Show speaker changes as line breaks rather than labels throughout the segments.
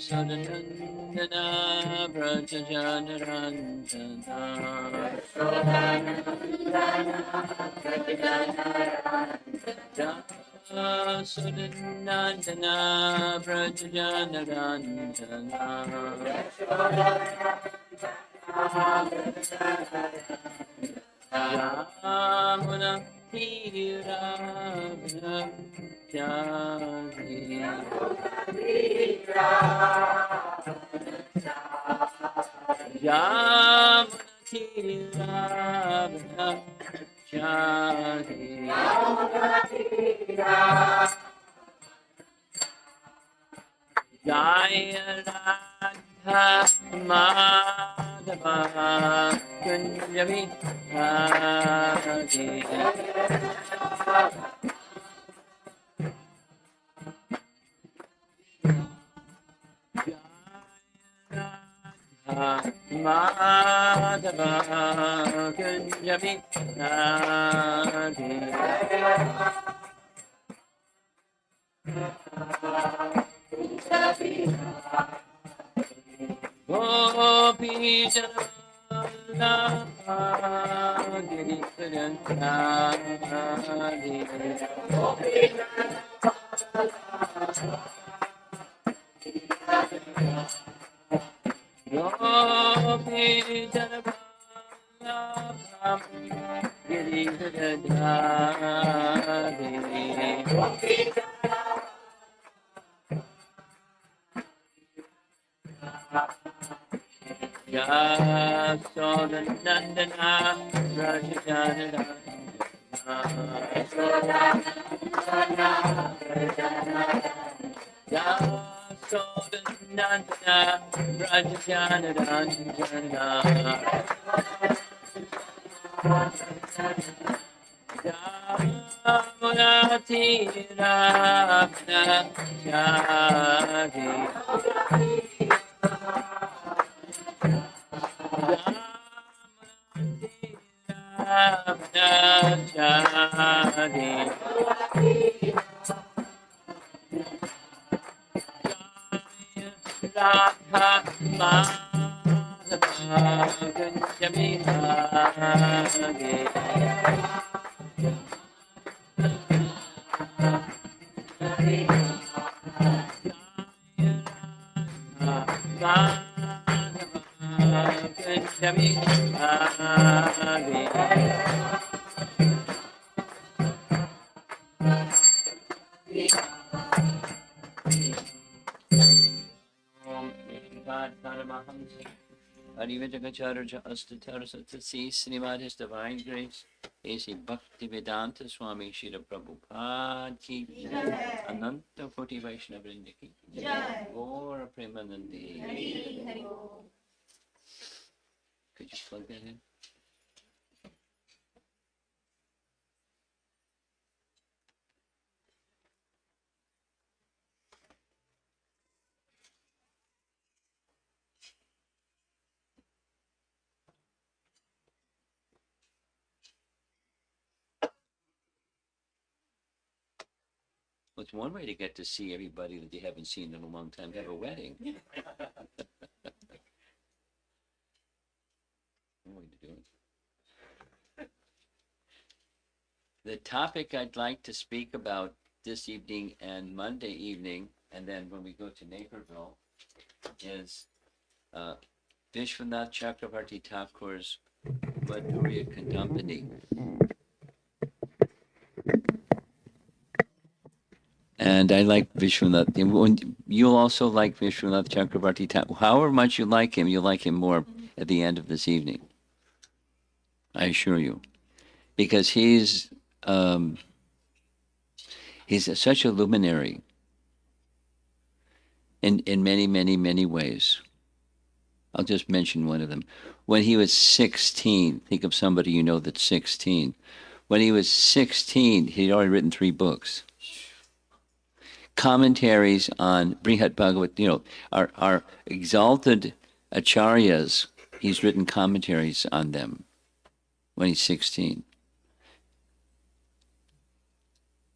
Sadanandana Brajajanarandana Sadanandana Brajajanarandana Yamuna Tiravana Jagi Yamuna Tiravana Jagi Jaya Radha Madhava Kunjavi Radhe Madhava Kunjavi Radhe Gopi Jana Giri Gopi Jana Giri Yasodanandana Rajajanana Yasodanandana Rajajanana Yamunati Ravana Jagi Radha Madhava Kunjavi Radhe Adivajagacharya Astatarasatasi Srimad Divine Grace A.C. Bhaktivedanta Swami Shira Prabhupada Ki Ananta Koti Vaishnavrinda Ki Gaura Premanandi. Could you plug that in? Well, it's one way to get to see everybody that you haven't seen in a long time, have a wedding. One way to do it. The topic I'd like to speak about this evening and Monday evening, and then when we go to Naperville, is Vishwanath Chakravarti Thakur's Madhurya Kadambini. And I like Vishwanath. You'll also like Vishwanath Chakravarti Thakur. However much you like him, you'll like him more at the end of this evening. I assure you. Because he's such a luminary in many, many, many ways. I'll just mention one of them. When he was 16, think of somebody you know that's 16. When he was 16, he'd already written 3 books. Commentaries on Brihat Bhagavat, our exalted acharyas, he's written commentaries on them when he's 16.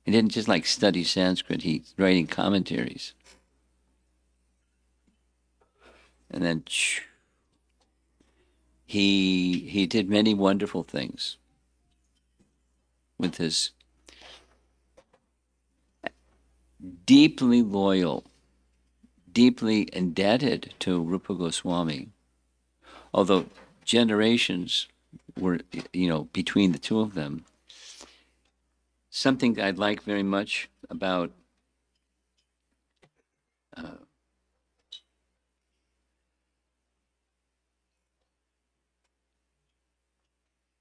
He didn't just like study Sanskrit, he's writing commentaries. And then he did many wonderful things with his deeply loyal, deeply indebted to Rupa Goswami, although generations were, between the two of them. Something I'd like very much about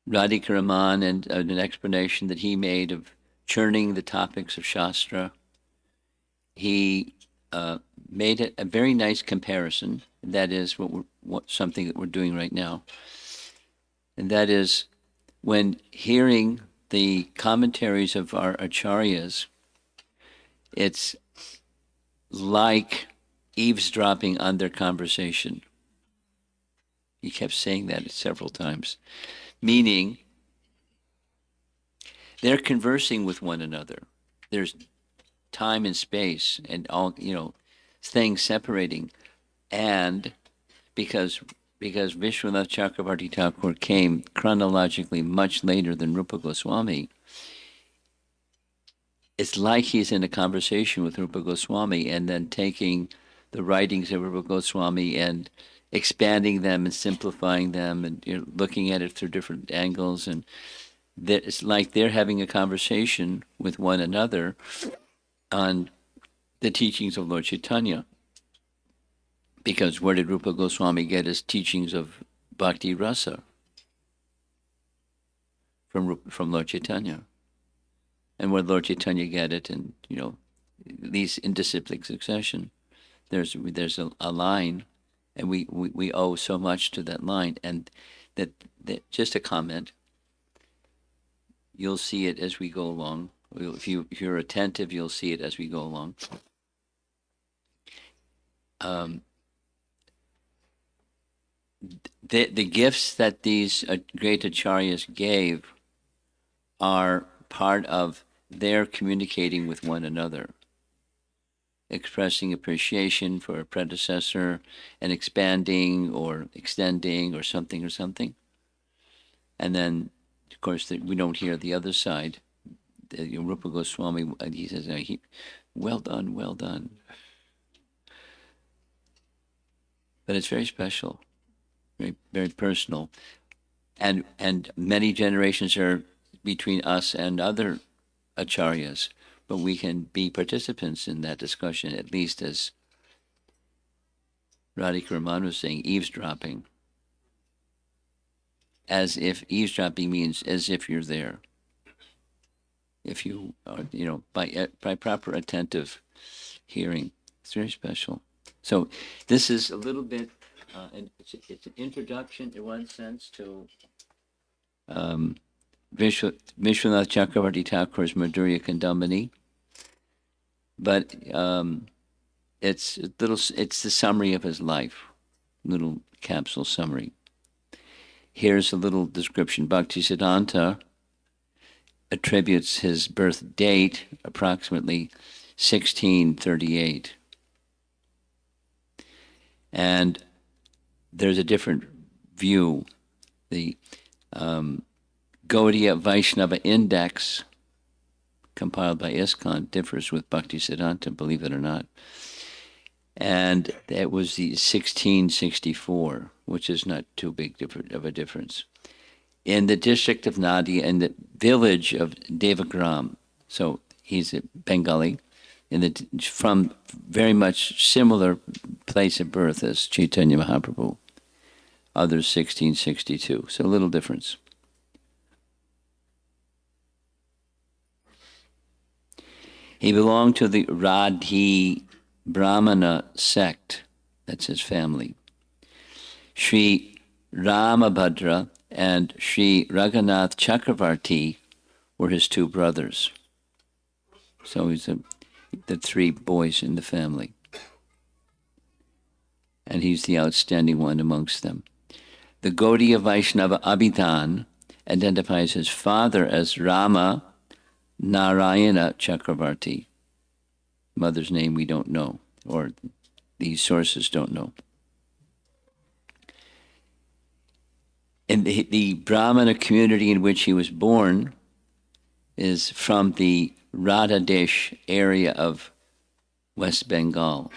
Radhika Raman and an explanation that he made of churning the topics of Shastra. He made a very nice comparison. That is something that we're doing right now. And that is when hearing the commentaries of our acharyas, it's like eavesdropping on their conversation. He kept saying that several times, meaning they're conversing with one another. There's time and space and all, things separating. And because Vishwanath Chakravarti Thakur came chronologically much later than Rupa Goswami, it's like he's in a conversation with Rupa Goswami and then taking the writings of Rupa Goswami and expanding them and simplifying them and looking at it through different angles. And that it's like they're having a conversation with one another on the teachings of Lord Chaitanya. Because where did Rupa Goswami get his teachings of Bhakti Rasa? From Lord Chaitanya. And where Lord Chaitanya get it, and these in disciplic succession, there's a line, and we owe so much to that line. And that just a comment. You'll see it as we go along. If you're attentive, you'll see it as we go along. The gifts that these great acharyas gave are part of their communicating with one another, expressing appreciation for a predecessor and expanding or extending or something. And then, of course, we don't hear the other side. Rupa Goswami, he says, well done, well done. But it's very special, very, very personal. And many generations are between us and other acharyas, but we can be participants in that discussion, at least as Radhika Raman was saying, eavesdropping. As if eavesdropping means as if you're there. If you are, by proper attentive hearing. It's very special. So this is a little bit, it's an introduction in one sense to Vishwanath Chakravarti Thakur's Madhurya Kandamani, but it's the summary of his life, little capsule summary. Here's a little description. Bhaktisiddhanta attributes his birth date approximately 1638. And there's a different view. The Gaudiya Vaishnava Index, compiled by ISKCON, differs with Bhaktisiddhanta, believe it or not. And that was the 1664, which is not too big of a difference. In the district of Nadia, in the village of Devagram, so he's a Bengali, from very much similar place of birth as Chaitanya Mahaprabhu, others 1662, so a little difference. He belonged to the Radhi Brahmana sect, that's his family. Sri Ramabhadra and Sri Raghunath Chakravarti were his two brothers. So he's the three boys in the family. And he's the outstanding one amongst them. The Gaudiya Vaishnava Abhidan identifies his father as Rama Narayana Chakravarti. Mother's name we don't know, or these sources don't know. And the Brahmana community in which he was born is from the Radhadesh area of West Bengal,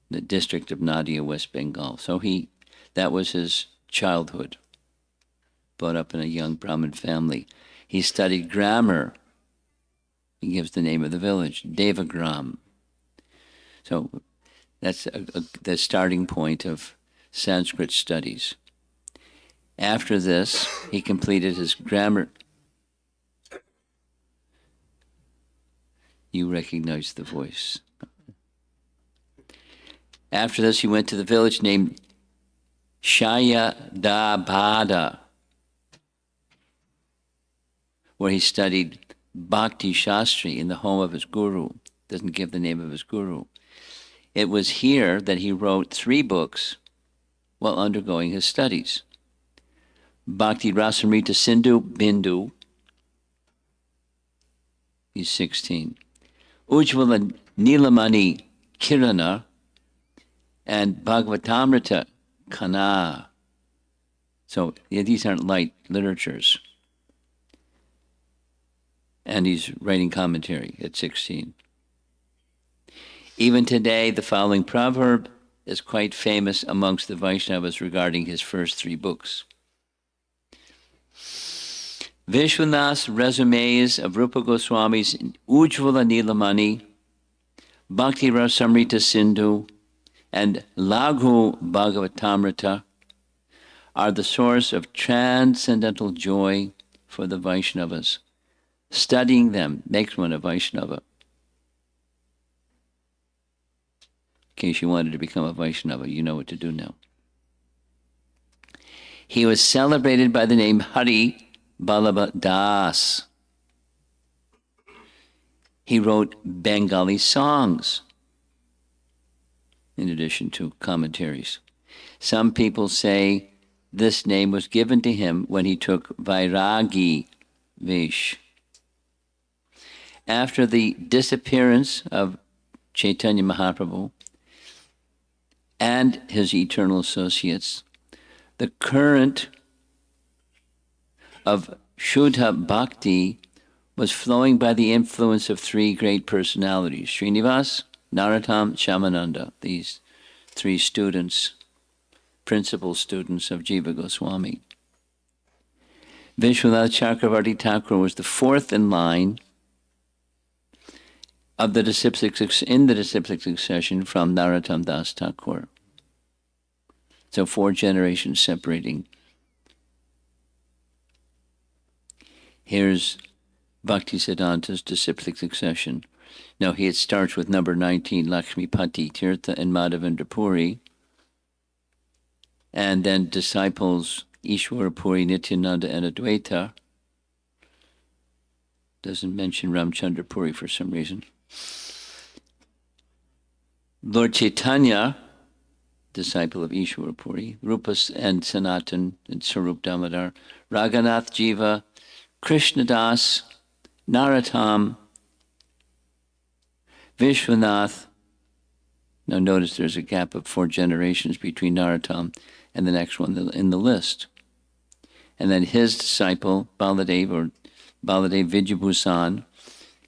the district of Nadia, West Bengal. So that was his childhood, brought up in a young Brahmin family. He studied grammar. He gives the name of the village, Devagram. So that's the starting point of Sanskrit studies. After this, he completed his grammar. You recognize the voice. After this, he went to the village named Shayadabhada, where he studied Bhakti Shastri in the home of his guru. Doesn't give the name of his guru. It was here that he wrote 3 books while undergoing his studies. Bhakti Rasamrita Sindhu Bindu, he's 16. Ujjvala Nilamani Kirana, and Bhagavatamrita Kana. So these aren't light literatures. And he's writing commentary at 16. Even today, the following proverb is quite famous amongst the Vaishnavas regarding his first 3 books. Vishwanath's resumes of Rupa Goswami's Ujjvala Nilamani, Bhakti Rasamrita Sindhu, and Laghu Bhagavatamrita are the source of transcendental joy for the Vaishnavas. Studying them makes one a Vaishnava. In case you wanted to become a Vaishnava, you know what to do now. He was celebrated by the name Hari Ballabha Das. He wrote Bengali songs, in addition to commentaries. Some people say this name was given to him when he took Vairagi Vesh. After the disappearance of Chaitanya Mahaprabhu and his eternal associates, the current of Shuddha Bhakti was flowing by the influence of 3 great personalities, Srinivas, Narottam, Shamananda, these 3 students, principal students of Jiva Goswami. Vishwanath Chakravarti Thakur was the 4th in line of the disciplic succession from Narottam Das Thakur. So 4 generations separating. Here's Bhaktisiddhanta's disciplic succession. Now it starts with number 19, Lakshmipati Tirtha and Madhavendra Puri, and then disciples Ishwara Puri, Nityananda, and Advaita. Doesn't mention Ramchandra Puri for some reason. Lord Chaitanya, disciple of Ishwara Puri, Rupas and Sanatan and Sarup Damodar, Raghunath Jiva, Krishnadas, Narottam, Vishwanath. Now notice there's a gap of 4 generations between Narottam and the next one in the list. And then his disciple, Baladev, or Baladev Vidyabhusan,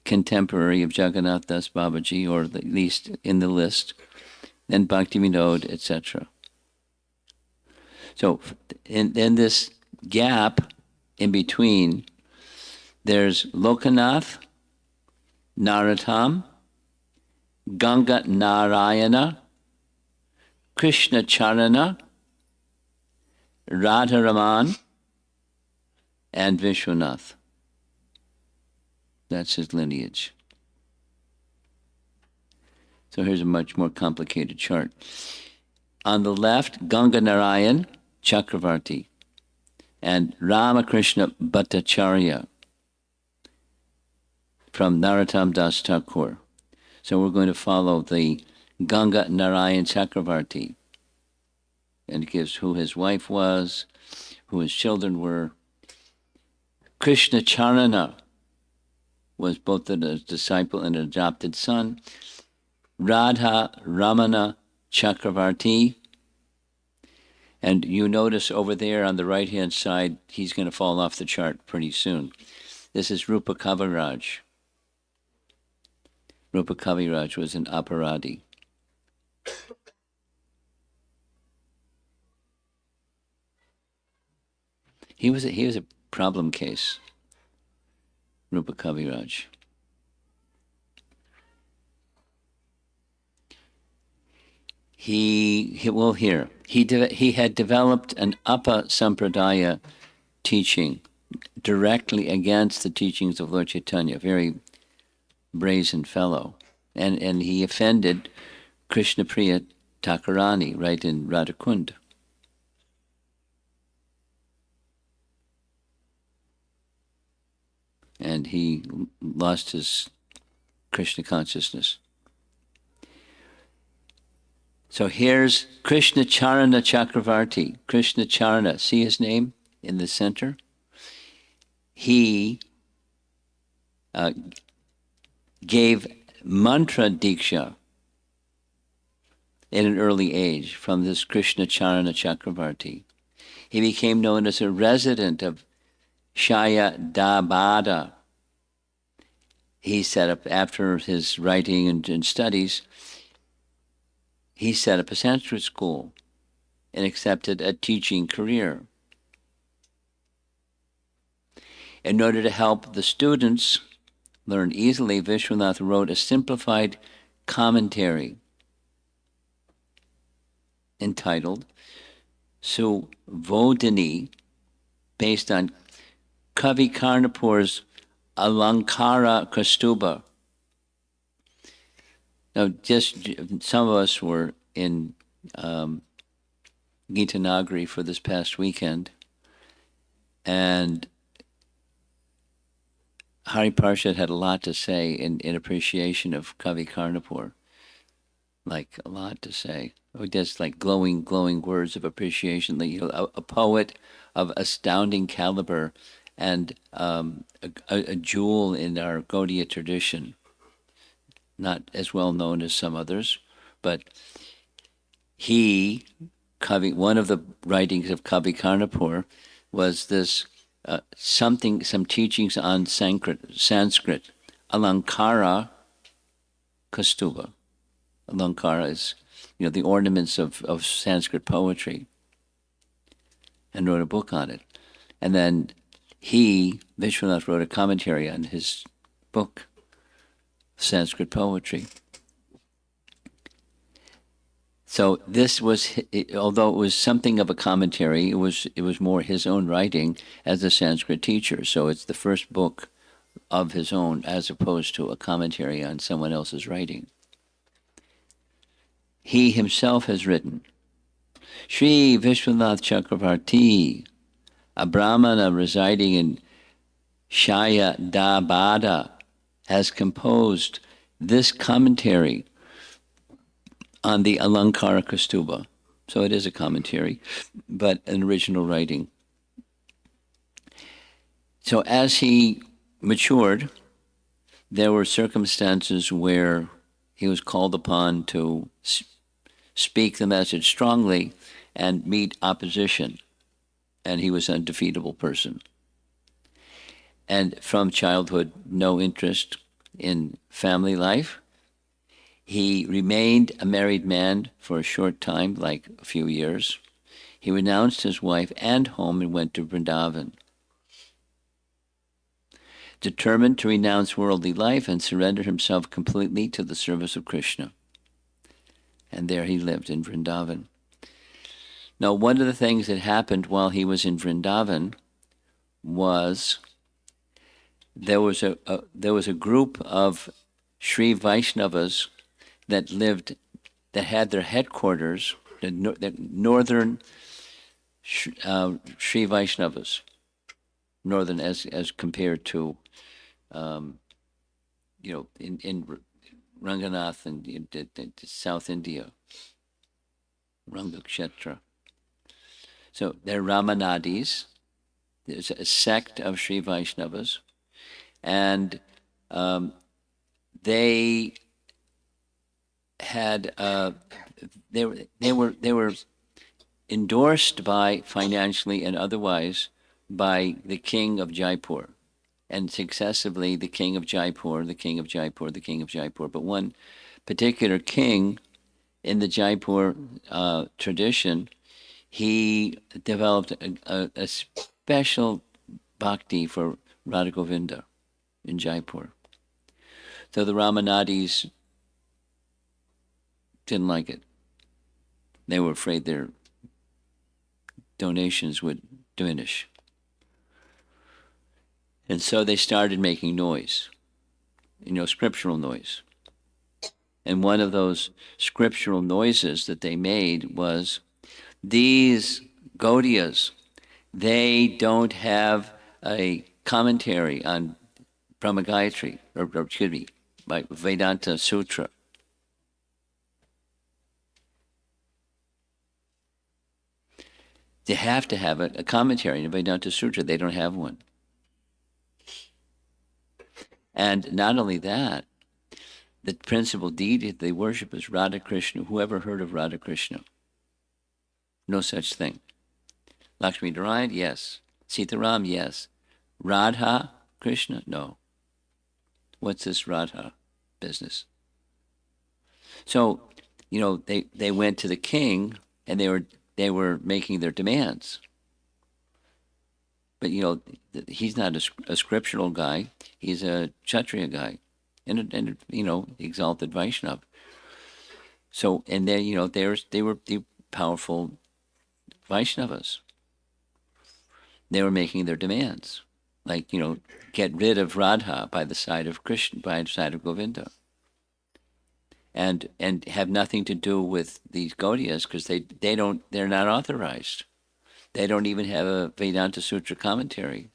contemporary of Jagannath Das Babaji, or at least in the list, then Bhakti Vinod, etc. So in this gap in between, there's Lokanath, Narottam, Ganga Narayana, Krishna Charana, Radharaman, and Vishwanath. That's his lineage. So here's a much more complicated chart. On the left, Ganga Narayan Chakravarti and Ramakrishna Bhattacharya. from Narottam Das Thakur. So we're going to follow the Ganga Narayan Chakravarti, and it gives who his wife was, who his children were. Krishna Charana was both a disciple and an adopted son. Radha Ramana Chakravarti. And you notice over there on the right-hand side, he's going to fall off the chart pretty soon. This is Rupa Kaviraj. Rupa Kaviraj was an aparadi. He was a problem case, Rupa Kaviraj. He had developed an Appa Sampradaya teaching directly against the teachings of Lord Chaitanya, very brazen fellow. And he offended Krishna Priya Thakurani right in Radhakund. And he lost his Krishna consciousness. So here's Krishna Charana Chakravarti. Krishna Charana, see his name in the center? He gave mantra diksha at an early age from this Krishna Charana Chakravarti. He became known as a resident of Shaya Dabada. He set up, after his writing and studies, he set up a Sanskrit school and accepted a teaching career. In order to help the students learn easily, Vishwanath wrote a simplified commentary entitled Suvodhini, based on Kavi Karnapur's Alankara Kastuba. Now, just some of us were in Gitanagari for this past weekend, and Hari Parshad had a lot to say in appreciation of Kavi Karnapur. Like, a lot to say. Just like glowing words of appreciation. Like, a poet of astounding caliber and a jewel in our Gaudiya tradition. Not as well known as some others, but one of the writings of Kavi Karnapur was this some teachings on Sanskrit, Alankara Kastuba. Alankara is, the ornaments of Sanskrit poetry, and wrote a book on it. And then Vishwanath, wrote a commentary on his book, Sanskrit poetry. So this was, although it was something of a commentary, it was more his own writing as a Sanskrit teacher. So it's the first book of his own, as opposed to a commentary on someone else's writing. He himself has written, Sri Vishwanath Chakravarti, a Brahmana residing in Shaya Dabada, has composed this commentary on the Alankara Kastuba. So it is a commentary, but an original writing. So as he matured, there were circumstances where he was called upon to speak the message strongly and meet opposition, and he was an undefeatable person. And from childhood, no interest in family life. He remained a married man for a short time, like a few years. He renounced his wife and home and went to Vrindavan. Determined to renounce worldly life and surrender himself completely to the service of Krishna. And there he lived in Vrindavan. Now, one of the things that happened while he was in Vrindavan was there was a group of Sri Vaishnavas that had their headquarters, the northern Sri Vaishnavas, northern as compared to in Ranganath and South India, Rangakshetra. So they're Ramanadis. There's a sect of Sri Vaishnavas, and um, they had they were endorsed by financially and otherwise by the king of Jaipur, and successively the king of Jaipur, the king of Jaipur, the king of Jaipur. But one particular king in the Jaipur tradition, he developed a special bhakti for Radha Govinda in Jaipur. So the Ramanadis didn't like it. They were afraid their donations would diminish. And so they started making noise, scriptural noise. And one of those scriptural noises that they made was, these Gaudiyas, they don't have a commentary on Brahma Gayatri, or excuse me, by Vedanta Sutra. They have to have a commentary in Vedanta Sutra. They don't have one. And not only that, the principal deity they worship is Radha Krishna. Whoever heard of Radha Krishna? No such thing. Lakshmi Narayan, yes. Sitaram, yes. Radha Krishna, no. What's this Radha business? So, they went to the king, and they were making their demands. But he's not a scriptural guy. He's a Kshatriya guy, and exalted Vaishnav. So, and then they were the powerful Vaishnavas. They were making their demands, like get rid of Radha by the side of Krishna, by the side of Govinda, and have nothing to do with these Gaudiyas, because they're not authorized. They don't even have a Vedanta Sutra commentary.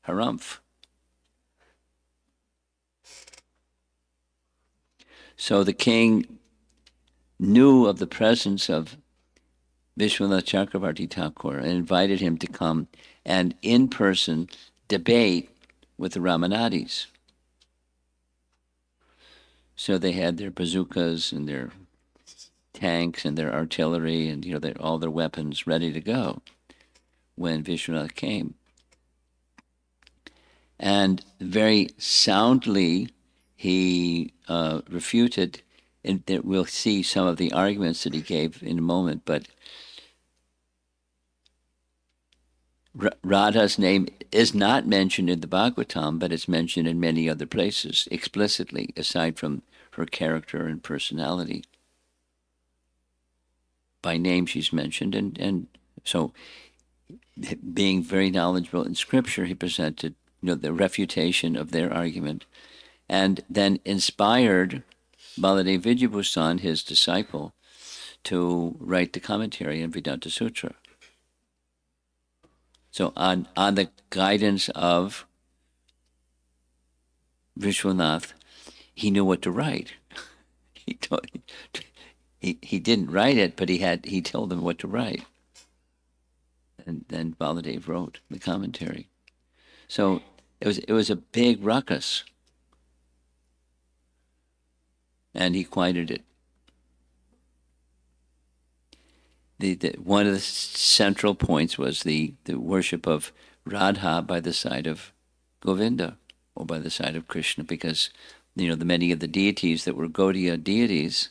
Harumph. So the king knew of the presence of Vishwanath Chakravarti Thakur and invited him to come and in person debate with the Ramanadis. So they had their bazookas and their tanks and their artillery and all their weapons ready to go when Vishwanath came. And very soundly he refuted, and we'll see some of the arguments that he gave in a moment, but Radha's name is not mentioned in the Bhagavatam, but it's mentioned in many other places explicitly, aside from her character and personality. By name she's mentioned, and so being very knowledgeable in scripture, he presented the refutation of their argument, and then inspired Baladev Vidyabhusan, his disciple, to write the commentary on Vedanta Sutra. So on the guidance of Vishwanath, he knew what to write. He didn't write it, but he told them what to write. And then Baladev wrote the commentary. So it was a big ruckus. And he quieted it. One of the central points was the worship of Radha by the side of Govinda, or by the side of Krishna, because the many of the deities that were Gaudiya deities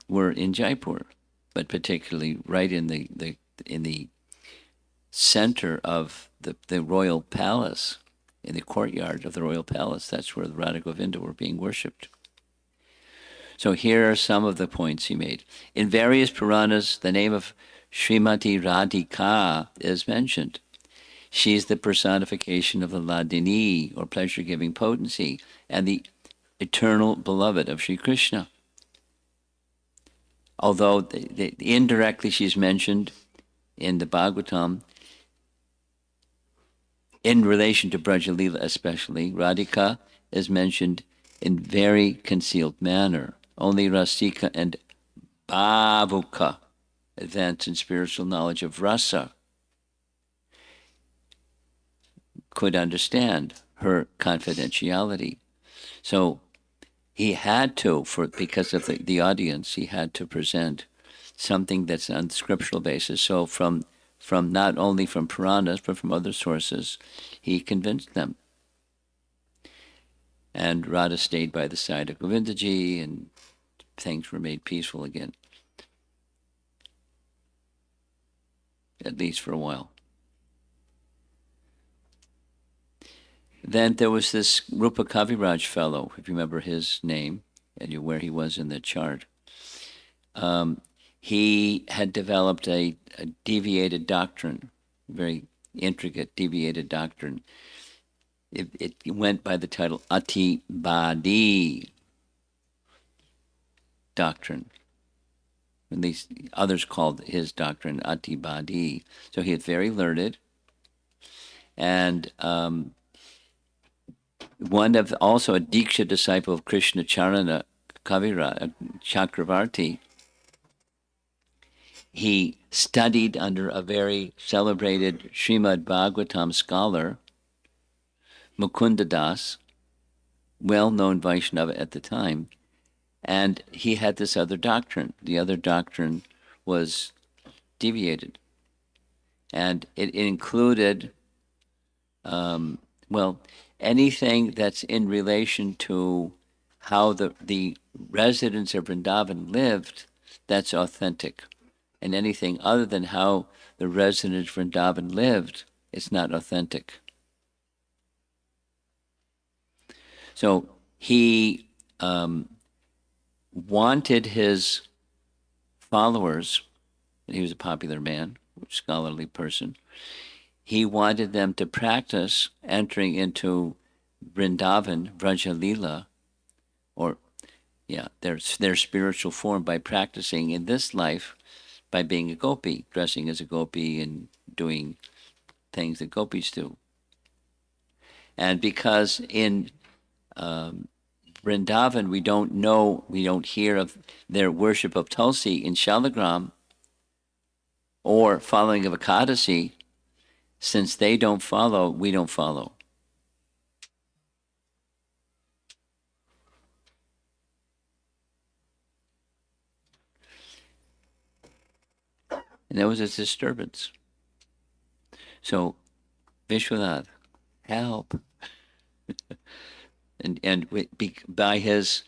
were in Jaipur, but particularly right in the center of the royal palace, in the courtyard of the royal palace. That's where the Radha Govinda were being worshipped. So here are some of the points he made. In various Puranas, the name of Srimati Radhika is mentioned. She's the personification of the Ladini, or pleasure-giving potency, and the eternal beloved of Sri Krishna. Although indirectly she's mentioned in the Bhagavatam, in relation to Brajalila especially, Radhika is mentioned in very concealed manner. Only Rasika and Bhavuka, advanced in spiritual knowledge of rasa, could understand her confidentiality. So he had to, because of the audience, he had to present something that's on scriptural basis. So from not only from Puranas but from other sources, he convinced them. And Radha stayed by the side of Govindaji, and things were made peaceful again, at least for a while. Then there was this Rupa Kaviraj fellow, if you remember his name, and where he was in the chart. He had developed a deviated doctrine, very intricate deviated doctrine. It went by the title Ati Badi doctrine. At least others called his doctrine Ati Badi. So he was very learned, and one of also a Diksha disciple of Krishna Charana Kavira Chakravarti. He studied under a very celebrated Srimad Bhagavatam scholar, Mukunda Das, well-known Vaishnava at the time, and he had this other doctrine. The other doctrine was deviated, and it included, anything that's in relation to how the residents of Vrindavan lived, that's authentic. And anything other than how the residents of Vrindavan lived, it's not authentic. So he wanted his followers, and he was a popular man, scholarly person, he wanted them to practice entering into Vrindavan, Vrajalila, or their spiritual form by practicing in this life by being a gopi, dressing as a gopi and doing things that gopis do. And because in Vrindavan we don't hear of their worship of Tulsi in Shalagram or following of Ekadasi, since they don't follow, we don't follow. And there was a disturbance. So, Vishwanath, help. and by his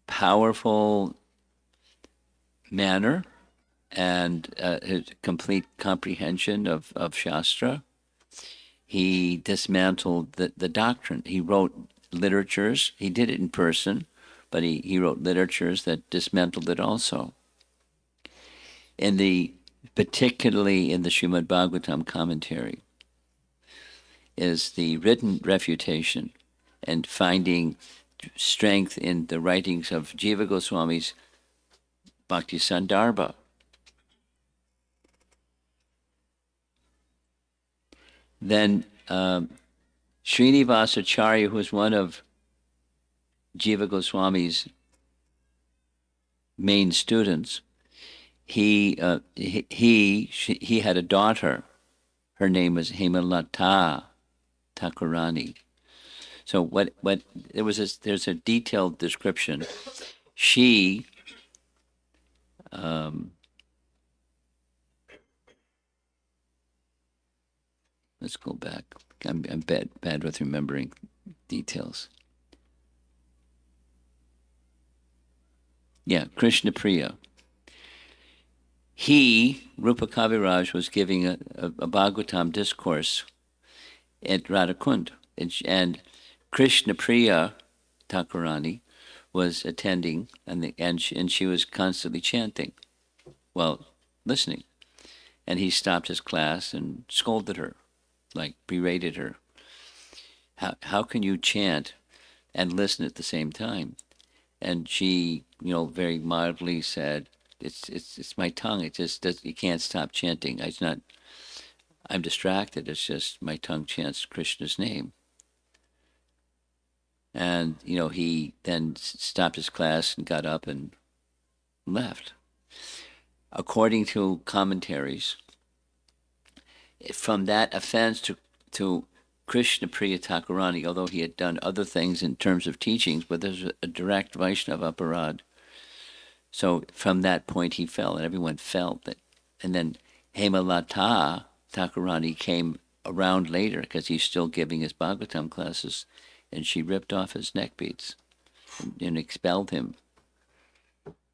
powerful manner and his complete comprehension of Shastra, he dismantled the doctrine. He wrote literatures. He did it in person, but he wrote literatures that dismantled it also. Particularly in the Srimad Bhagavatam commentary, is the written refutation and finding strength in the writings of Jiva Goswami's Bhakti Sandarbha. Then Srinivas Acharya, who was one of Jiva Goswami's main students, he had a daughter. Her name was Hemalata Thakurani. So there's a detailed description. She let's go back. I'm bad with remembering details. Yeah, Krishna Priya. Rupa Kaviraj, was giving a Bhagavatam discourse at Radhakund, and Krishna Priya Thakurani was attending, and she was constantly chanting while listening. And he stopped his class and scolded her, like berated her. How can you chant and listen at the same time? And she, very mildly said, It's my tongue. It just does. You can't stop chanting. I'm distracted. It's just my tongue chants Krishna's name. And, he then stopped his class and got up and left. According to commentaries, from that offense to Krishna Priya Thakurani, although he had done other things in terms of teachings, but there's a direct Vaishnava aparad. So from that point he fell, and everyone felt that. And then Hemalata Thakurani came around later because he's still giving his Bhagavatam classes, and she ripped off his neck beads and expelled him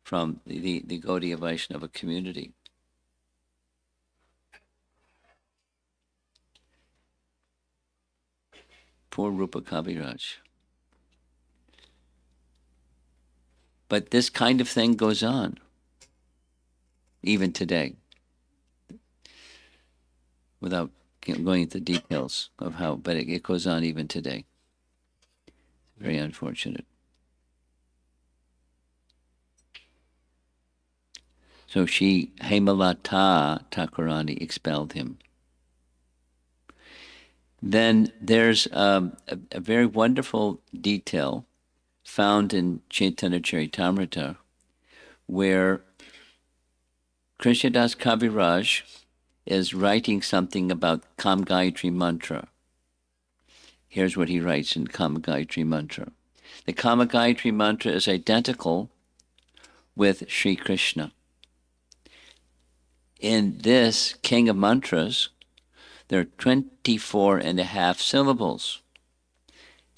from the Gaudiya Vaishnava community. Poor Rupa Kaviraj. But this kind of thing goes on, even today, without going into details of how, but it goes on even today. Very unfortunate. So Hemalata Thakurani expelled him. Then there's a very wonderful detail found in Chaitanya Charitamrita, where Krishnadas Kaviraj is writing something about Kam Gayatri Mantra. Here's what he writes in Kama Gayatri Mantra. The Kama Gayatri Mantra is identical with Sri Krishna. In this King of Mantras, there are 24 and a half syllables,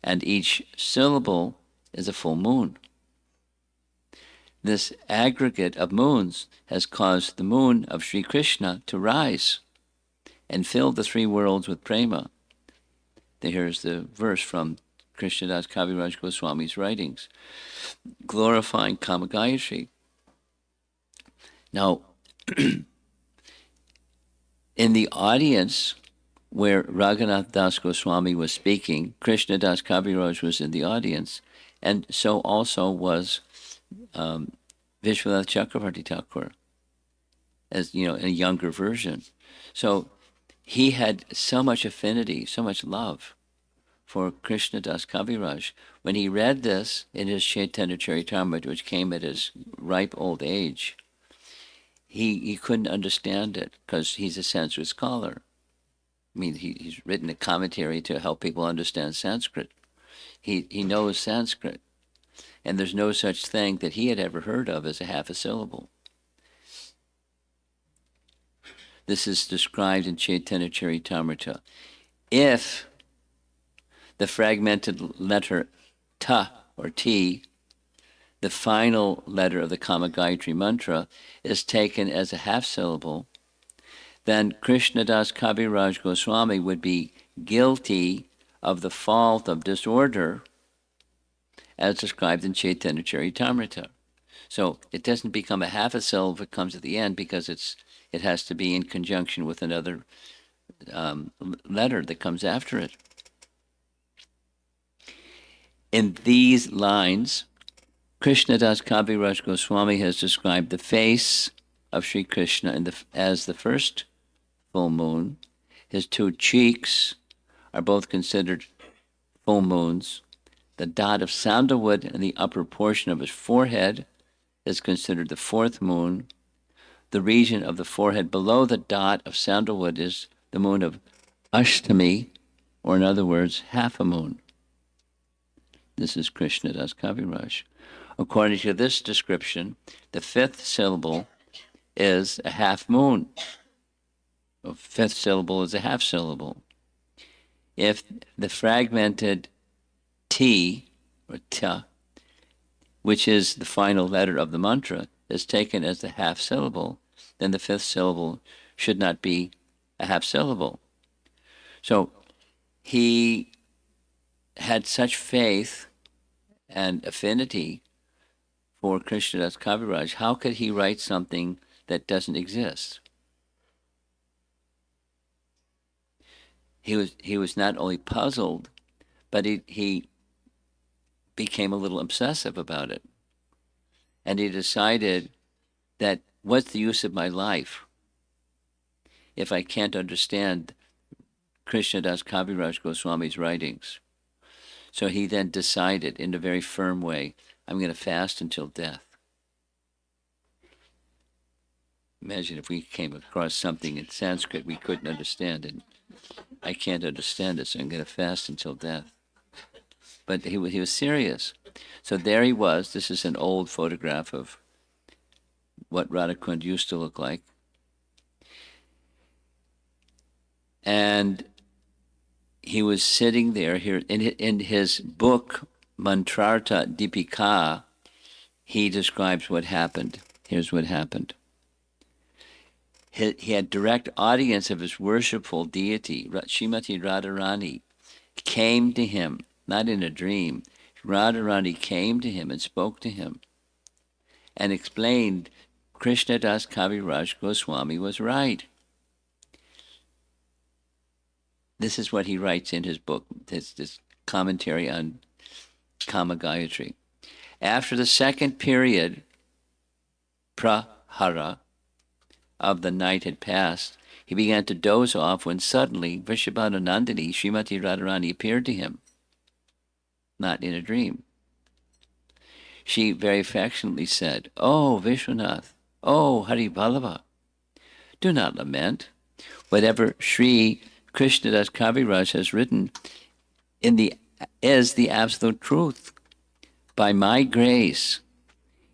and each syllable is a full moon. This aggregate of moons has caused the moon of Sri Krishna to rise and fill the three worlds with prema. Here's the verse from Krishnadas Kaviraj Goswami's writings, glorifying Kama Gayatri. Now, in the audience where Raghunath Das Goswami was speaking, Krishnadas Kaviraj was in the audience, and so also was Vishwanath Chakravarti Thakur, as in a younger version. So he had so much affinity, so much love for Krishnadas Kaviraj. When he read this in his Chaitanya Charitamrita, which came at his ripe old age, he couldn't understand it because he's a Sanskrit scholar. I mean, he's written a commentary to help people understand Sanskrit. He knows Sanskrit, and there's no such thing that he had ever heard of as a half a syllable. This is described in Chaitanya Charitamrita. If the fragmented letter ta or t, the final letter of the Kama Gayatri Mantra, is taken as a half syllable, then Krishnadas Kaviraj Goswami would be guilty of the fault of disorder as described in Chaitanya Charitamrita. So it doesn't become a half a syllable if it comes at the end, because it has to be in conjunction with another letter that comes after it. In these lines, Krishnadas Kaviraj Goswami has described the face of Sri Krishna as the first full moon. His two cheeks are both considered full moons. The dot of sandalwood in the upper portion of his forehead is considered the fourth moon. The region of the forehead below the dot of sandalwood is the moon of Ashtami, or in other words, half a moon. This is Krishnadas Kaviraj. According to this description, the fifth syllable is a half moon. The fifth syllable is a half syllable. If the fragmented T, or ta, which is the final letter of the mantra, is taken as the half syllable, then the fifth syllable should not be a half syllable. So he had such faith and affinity for Krishnadas Kaviraj. How could he write something that doesn't exist? He was not only puzzled, but he became a little obsessive about it. And he decided that, what's the use of my life if I can't understand Krishnadas Kaviraj Goswami's writings. So he then decided in a very firm way, I'm going to fast until death. Imagine if we came across something in Sanskrit we couldn't understand, and I can't understand it, so I'm going to fast until death. But he was serious. So there he was. This is an old photograph of what Radhakund used to look like. And he was sitting there here in his book, Mantrartha Deepika, he describes what happened. Here's what happened. He had direct audience of his worshipful deity, Srimati Radharani, came to him, not in a dream. Radharani came to him and spoke to him and explained Krishnadas Kaviraj Goswami was right. This is what he writes in his book, this commentary on Kama Gayatri. After the second period, prahara, of the night had passed, he began to doze off when suddenly Vrishabhananandini, Srimati Radharani, appeared to him, not in a dream. She very affectionately said, "Oh, Vishwanath, oh, Hari Vallabha, do not lament. Whatever Sri Krishnadas Kaviraj has written is the absolute truth. By my grace,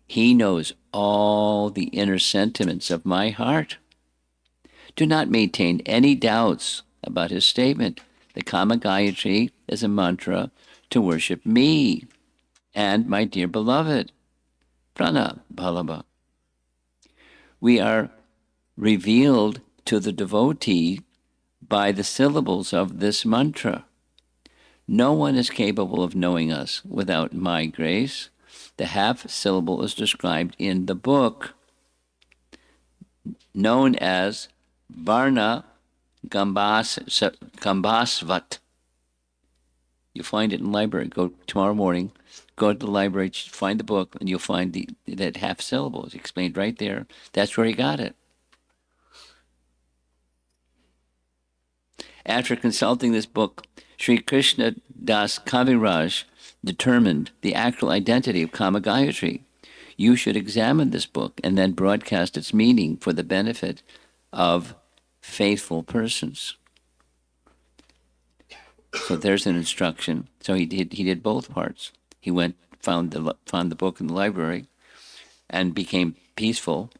he knows all the inner sentiments of my heart. Do not maintain any doubts about his statement. The Kama Gayatri is a mantra to worship me and my dear beloved, Prana Vallabha. We are revealed to the devotee by the syllables of this mantra. No one is capable of knowing us without my grace. The half syllable is described in the book, known as Varna Gambasvat. You find it in the library. Go tomorrow morning, go to the library, find the book, and you'll find that half syllable is explained right there. That's where he got it. After consulting this book, Sri Krishna Das Kaviraj determined the actual identity of Kama Gayatri. You should examine this book and then broadcast its meaning for the benefit of faithful persons. So there's an instruction. So he did both parts. He went, found the book in the library, and became peaceful.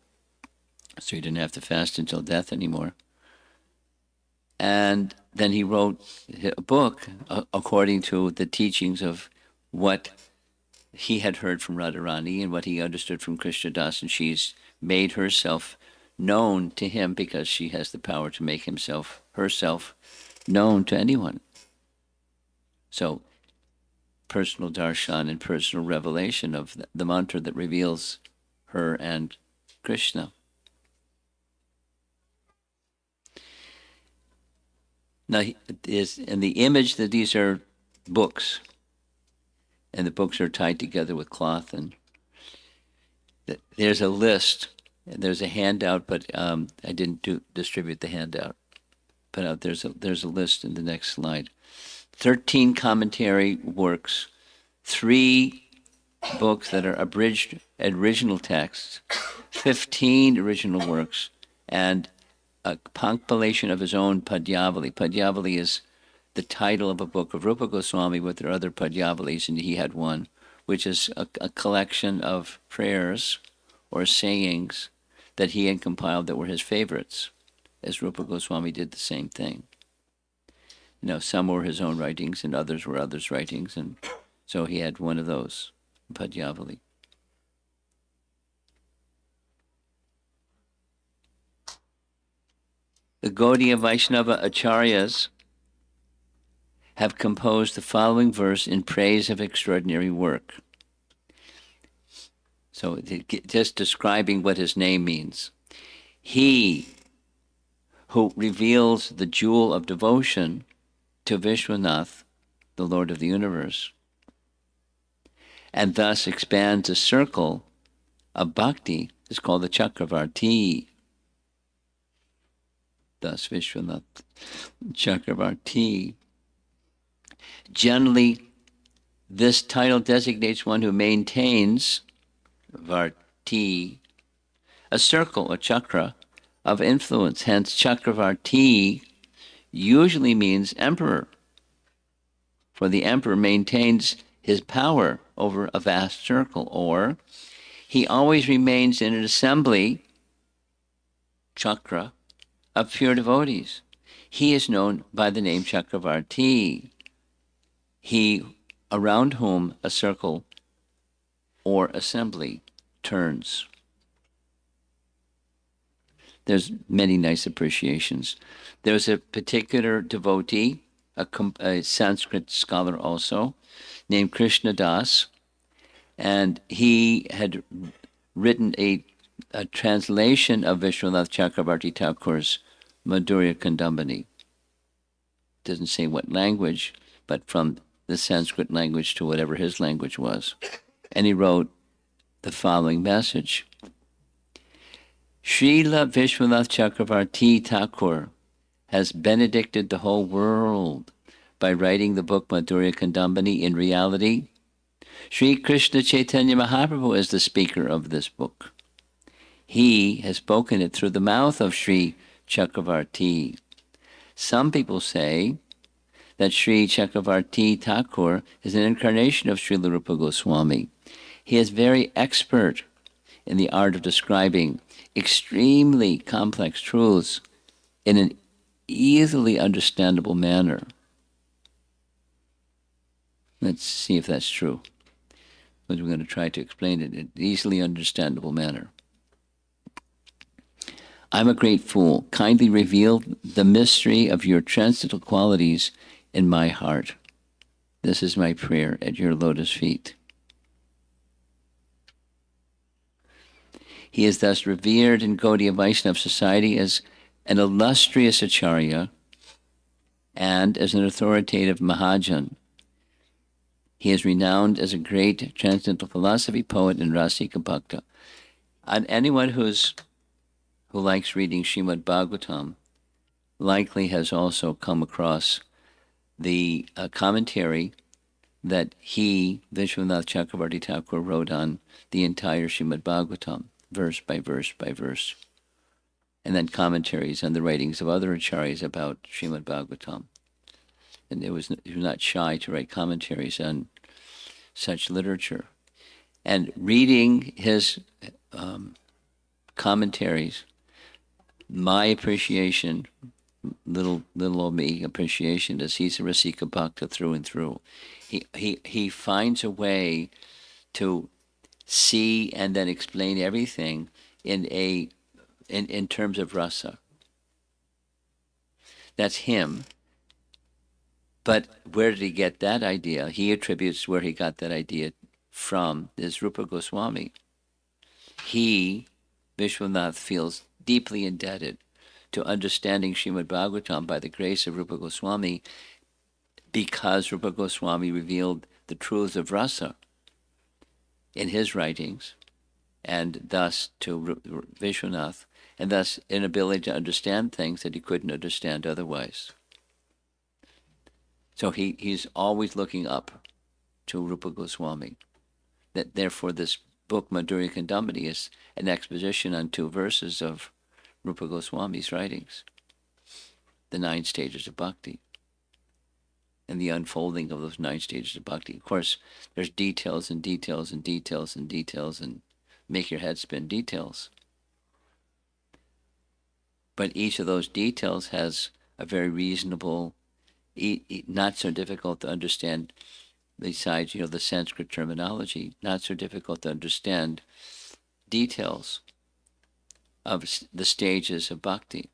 So he didn't have to fast until death anymore. And then he wrote a book according to the teachings of what he had heard from Radharani and what he understood from Krishna Das, and she's made herself known to him because she has the power to make herself known to anyone. So personal darshan and personal revelation of the mantra that reveals her and Krishna. Now, in the image that these are books, and the books are tied together with cloth, and there's a list, and there's a handout, but I didn't distribute the handout. But there's a list in the next slide. 13 commentary works, 3 books that are abridged original texts, 15 original works, and a compilation of his own Padyavali. Padyavali is the title of a book of Rupa Goswami with their other Padyavalis, and he had one, which is a collection of prayers or sayings that he had compiled that were his favorites, as Rupa Goswami did the same thing. Some were his own writings and others were others' writings, and so he had one of those, Padyavali. The Gaudiya Vaishnava Acharyas have composed the following verse in praise of extraordinary work. So just describing what his name means. He who reveals the jewel of devotion to Vishwanath, the Lord of the universe, and thus expands a circle of bhakti, is called the Chakravarti. thus Vishwanath Chakravarti. Generally, this title designates one who maintains, Varti, a circle, a chakra, of influence. Hence, Chakravarti usually means emperor, for the emperor maintains his power over a vast circle, or he always remains in an assembly, chakra, of pure devotees. He is known by the name Chakravarti, he around whom a circle or assembly turns. There's many nice appreciations. There's a particular devotee, a Sanskrit scholar also, named Krishna Das, and he had written a translation of Vishwanath Chakravarti Thakur's Madhurya Kandambani. Doesn't say what language, but from the Sanskrit language to whatever his language was. And he wrote the following message. Srila Vishwanath Chakravarti Thakur has benedicted the whole world by writing the book Madhurya Kandambani. In reality, Sri Krishna Chaitanya Mahaprabhu is the speaker of this book. He has spoken it through the mouth of Sri Chakravarti. Some people say that Sri Chakravarti Thakur is an incarnation of Srila Rupa Goswami. He is very expert in the art of describing extremely complex truths in an easily understandable manner. Let's see if that's true. But we're going to try to explain it in an easily understandable manner. I'm a great fool. Kindly reveal the mystery of your transcendental qualities in my heart. This is my prayer at your lotus feet. He is thus revered in Gaudiya Vaishnava society as an illustrious acharya and as an authoritative Mahajan. He is renowned as a great transcendental philosophy poet and Rasika Bhakta. And anyone who likes reading Srimad Bhagavatam likely has also come across the commentary that he, Vishwanath Chakravarti Thakur, wrote on the entire Srimad Bhagavatam, verse by verse by verse, and then commentaries on the writings of other acharyas about Srimad Bhagavatam. And he was not shy to write commentaries on such literature. And reading his commentaries, my appreciation, little old me appreciation, is he's a Rasika Bhakta through and through. He finds a way to see and then explain everything in terms of rasa. That's him. But where did he get that idea? He attributes where he got that idea from is Rupa Goswami. He, Vishwanath, feels deeply indebted to understanding Srimad Bhagavatam by the grace of Rupa Goswami, because Rupa Goswami revealed the truths of rasa in his writings, and thus to Vishwanath, and thus an ability to understand things that he couldn't understand otherwise. So he's always looking up to Rupa Goswami. That therefore this book, Madhurya Kandambani, is an exposition on 2 verses of Rupa Goswami's writings, the 9 stages of bhakti, and the unfolding of those 9 stages of bhakti. Of course, there's details and details and details and details and make your head spin details. But each of those details has a very reasonable, not so difficult to understand, besides, the Sanskrit terminology, not so difficult to understand details of the stages of bhakti.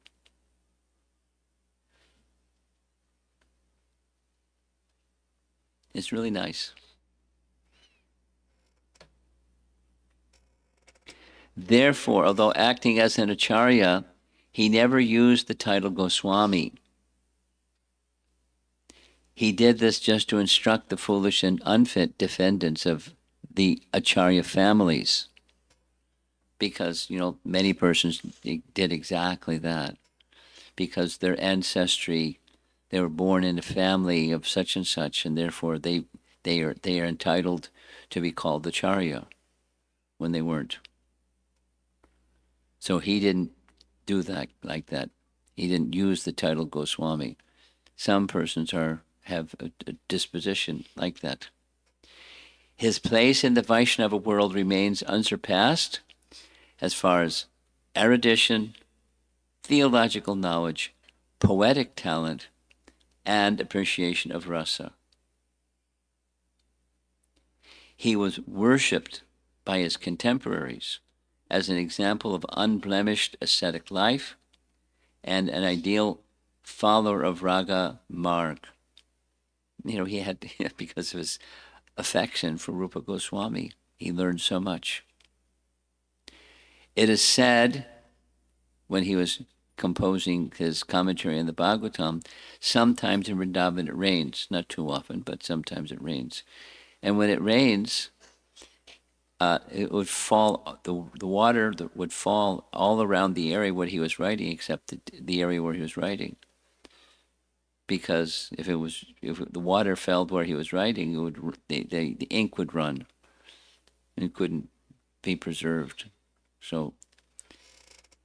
It's really nice. Therefore, although acting as an acharya, he never used the title Goswami. He did this just to instruct the foolish and unfit defendants of the acharya families, because, many persons did exactly that. because their ancestry, they were born in a family of such and such, and therefore they are entitled to be called the Charya when they weren't. So he didn't do that like that. He didn't use the title Goswami. Some persons have a disposition like that. His place in the Vaishnava world remains unsurpassed as far as erudition, theological knowledge, poetic talent, and appreciation of rasa. He was worshipped by his contemporaries as an example of unblemished ascetic life and an ideal follower of Raga Marg. He had, because of his affection for Rupa Goswami, he learned so much. It is said, when he was composing his commentary on the Bhagavatam, sometimes in Vrindavan it rains, not too often, but sometimes it rains. And when it rains, it would fall, the water that would fall all around the area where he was writing, except the area where he was writing. Because if the water fell where he was writing, the ink would run. And it couldn't be preserved. So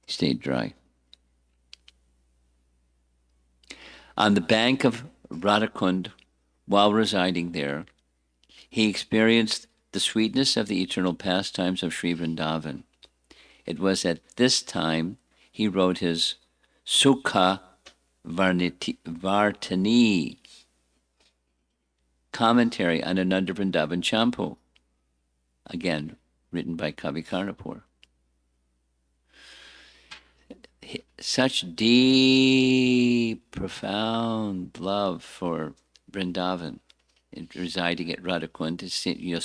he stayed dry. On the bank of Radhakund, while residing there, he experienced the sweetness of the eternal pastimes of Sri Vrindavan. It was at this time he wrote his Sukha Vartani commentary on Ananda Vrindavan Champu, again written by Kavi Karnapur. Such deep, profound love for Vrindavan, residing at Radhakund, is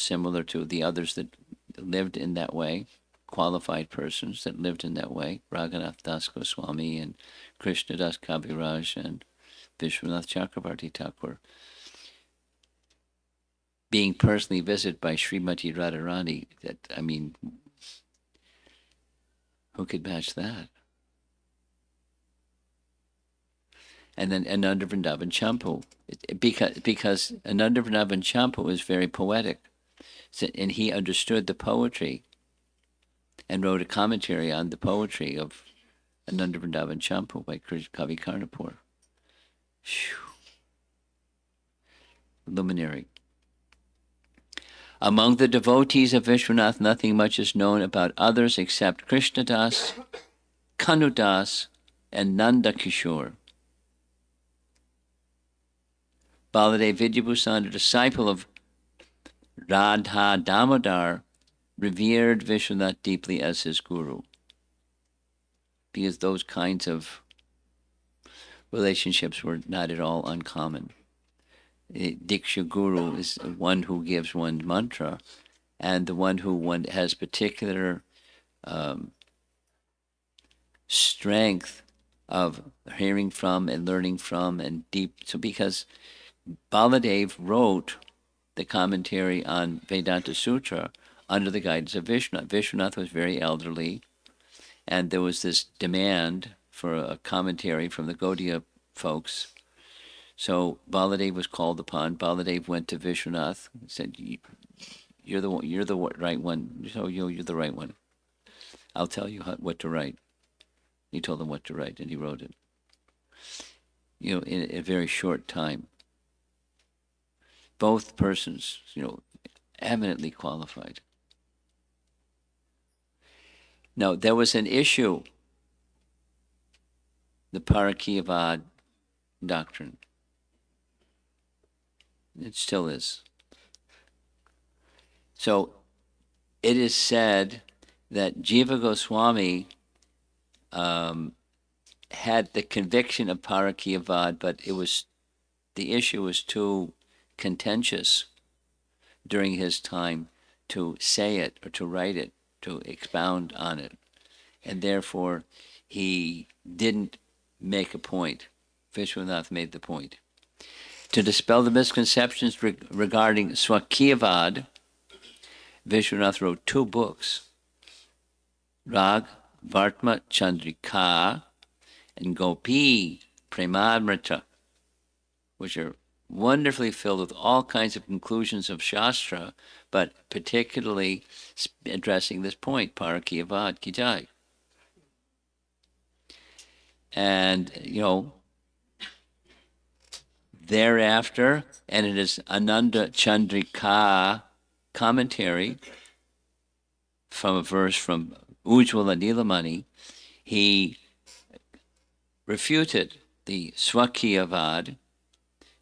similar to the others that lived in that way, qualified persons that lived in that way, Raghunath Das Goswami and Krishna Das Kaviraj and Vishwanath Chakravarti Thakur, being personally visited by Srimati Radharani. Who could match that? And then Ananda Vrindavan Champu, because Ananda Vrindavan Champu is very poetic, and he understood the poetry and wrote a commentary on the poetry of Ananda Vrindavan Champu by Kavi Karnapur. Luminary. Among the devotees of Vishwanath, nothing much is known about others except Krishnadas, Kanudas, and Nanda Kishore. Baladev Vidyabhusan, a disciple of Radha Damodar, revered Vishwanath deeply as his guru, because those kinds of relationships were not at all uncommon. Diksha Guru is one who gives one mantra, and the one who has particular strength of hearing from and learning from and deep. So because Baladev wrote the commentary on Vedanta Sutra under the guidance of Vishwanath. Vishwanath was very elderly, and there was this demand for a commentary from the Gaudiya folks. So Baladev was called upon. Baladev went to Vishwanath and said, "You're the one. You're the right one. So you're the right one. I'll tell you what to write." He told him what to write, and he wrote it. In a very short time. Both persons, eminently qualified. Now, there was an issue, the Parakiyavad doctrine. It still is. So, it is said that Jiva Goswami had the conviction of Parakiyavad, but the issue was too contentious during his time to say it or to write it, to expound on it. And therefore, he didn't make a point. Vishwanath made the point. To dispel the misconceptions regarding Swakiyavad, Vishwanath wrote 2 books, Rag Vartma Chandrika and Gopi Premadmrita, which are wonderfully filled with all kinds of conclusions of Shastra, but particularly addressing this point, Parakiyavad Ki Jai. And, thereafter, and it is Ananda Chandrika commentary from a verse from Ujjwala Nilamani, he refuted the Swakiyavad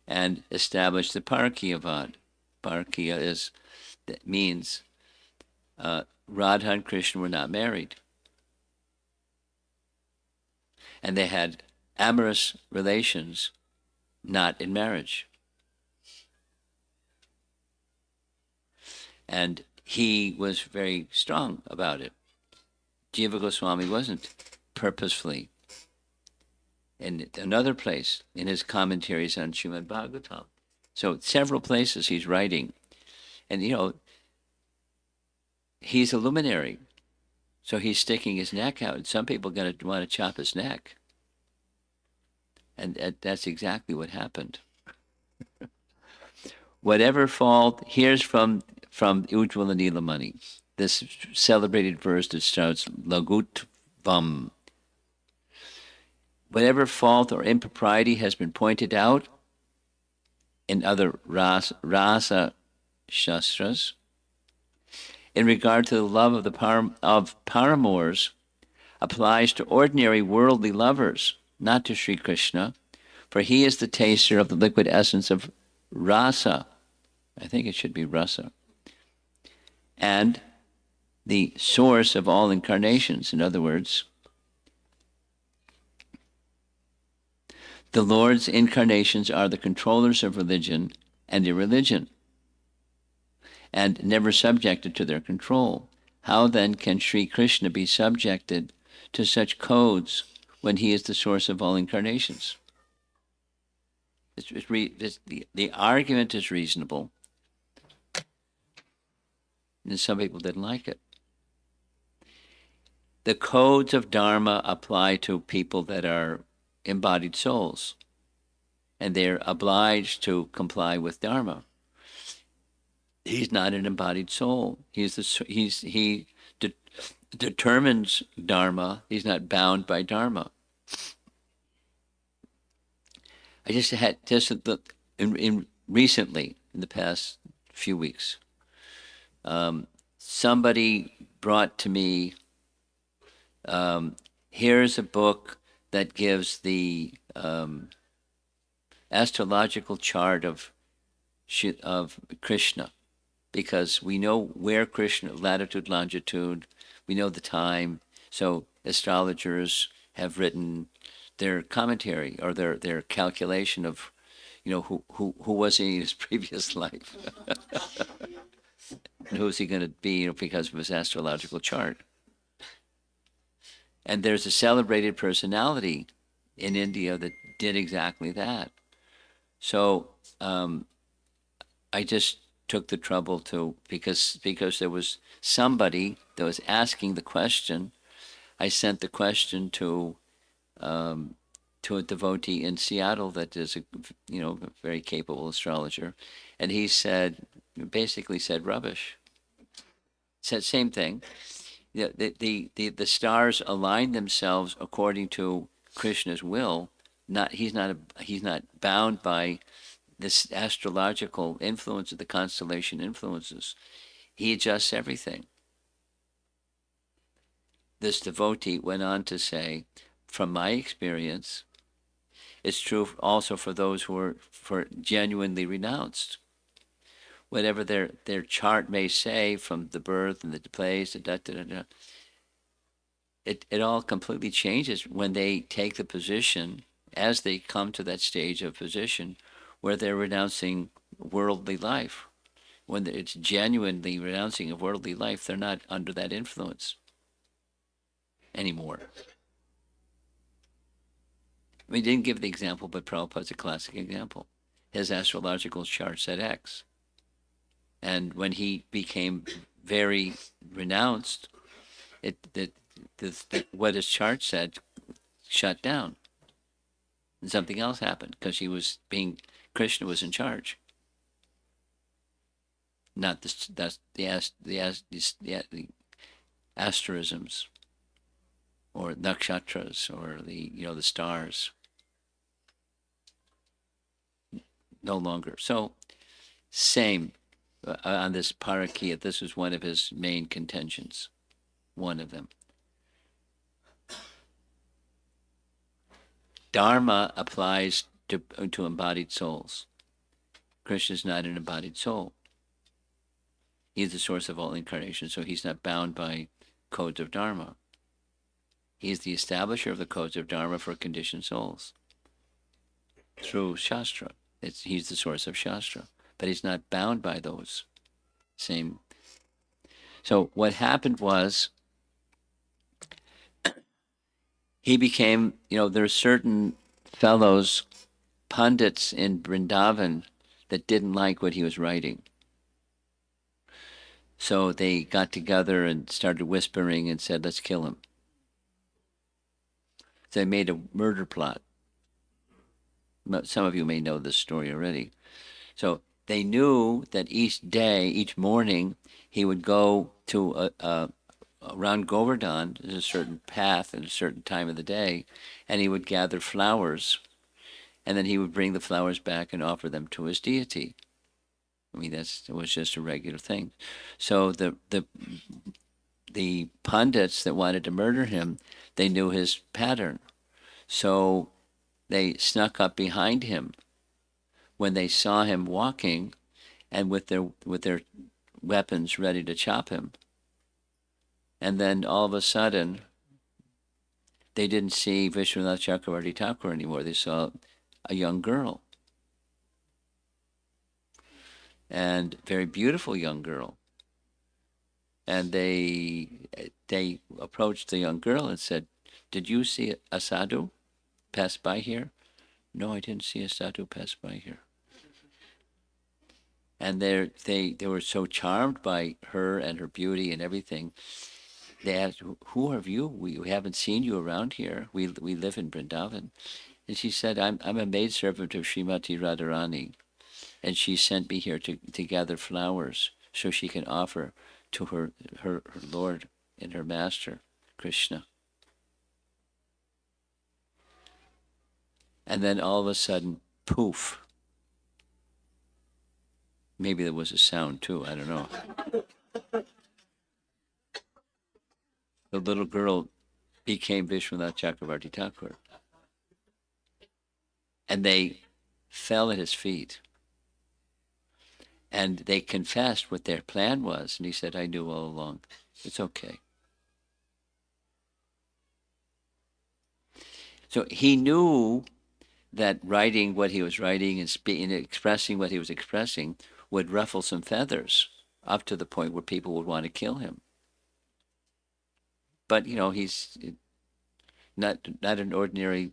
and established the Parakiyavad. Parakiya means Radha and Krishna were not married. And they had amorous relations, not in marriage. And he was very strong about it. Jiva Goswami wasn't purposefully. In another place, in his commentaries on Srimad Bhagavatam. So several places he's writing. And, he's a luminary. So he's sticking his neck out. And some people are going to want to chop his neck. And that's exactly what happened. Whatever fault, here's from Ujjwala Nilamani, this celebrated verse that starts Lagutvam. Whatever fault or impropriety has been pointed out in other rasa shastras, in regard to the love of paramours, applies to ordinary worldly lovers, not to Sri Krishna, for he is the taster of the liquid essence of rasa. I think it should be rasa. And the source of all incarnations. In other words, the Lord's incarnations are the controllers of religion and irreligion, and never subjected to their control. How then can Sri Krishna be subjected to such codes when he is the source of all incarnations? The argument is reasonable, and some people didn't like it. The codes of Dharma apply to people that are embodied souls, and they're obliged to comply with Dharma. He's not an embodied soul. He determines Dharma. He's not bound by Dharma. I just had recently, in the past few weeks, somebody brought to me, here's a book that gives the astrological chart of Krishna, because we know where Krishna, latitude, longitude, we know the time, so astrologers have written their commentary or their calculation of, who was he in his previous life, and who's he going to be, because of his astrological chart. And there's a celebrated personality in India that did exactly that. So I just took the trouble to, because there was somebody that was asking the question, I sent the question to a devotee in Seattle that is a very capable astrologer, and he basically said rubbish. Said same thing. The stars align themselves according to Krishna's will. He's not bound by this astrological influence of the constellation influences. He adjusts everything. This devotee went on to say, from my experience, it's true also for those who are genuinely renounced. Whatever their chart may say from the birth and the place, it all completely changes when they take the position, as they come to that stage of position, where they're renouncing worldly life. When it's genuinely renouncing of worldly life, they're not under that influence anymore. We didn't give the example, but Prabhupada's a classic example. His astrological chart said X. And when he became very renounced, what his chart said shut down. And something else happened because Krishna was in charge, not the asterisms or nakshatras or the stars. No longer. So same on this parakia. This was one of his main contentions. One of them. Dharma applies to embodied souls. Krishna is not an embodied soul. He is the source of all incarnation, so he's not bound by codes of Dharma. He is the establisher of the codes of Dharma for conditioned souls through Shastra. He's the source of Shastra, but he's not bound by those. Same. So what happened was he became, there are certain fellows, pundits in Vrindavan, that didn't like what he was writing. So they got together and started whispering and said, let's kill him. So they made a murder plot. Some of you may know this story already. So they knew that each morning, he would go to around Govardhan. There's a certain path at a certain time of the day, and he would gather flowers, and then he would bring the flowers back and offer them to his deity. I mean, it was just a regular thing. So the pundits that wanted to murder him, they knew his pattern. So they snuck up behind him when they saw him walking and with their weapons ready to chop him. And then all of a sudden, they didn't see Vishwanath Chakravarti Thakur anymore. They saw a young girl. And very beautiful young girl. And they approached the young girl and said, did you see a sadhu pass by here? No, I didn't see a sadhu pass by here. And they were so charmed by her and her beauty and everything. They asked, who are you? We haven't seen you around here. We live in Vrindavan. And she said, I'm a maidservant of Srimati Radharani. And she sent me here to gather flowers so she can offer to her Lord and her master, Krishna. And then all of a sudden, poof. Maybe there was a sound too, I don't know. The little girl became Vishwanath Chakravarti Thakur. And they fell at his feet. And they confessed what their plan was. And he said, I knew all along. It's okay. So he knew that writing what he was writing and expressing what he was expressing would ruffle some feathers up to the point where people would want to kill him. But, he's not an ordinary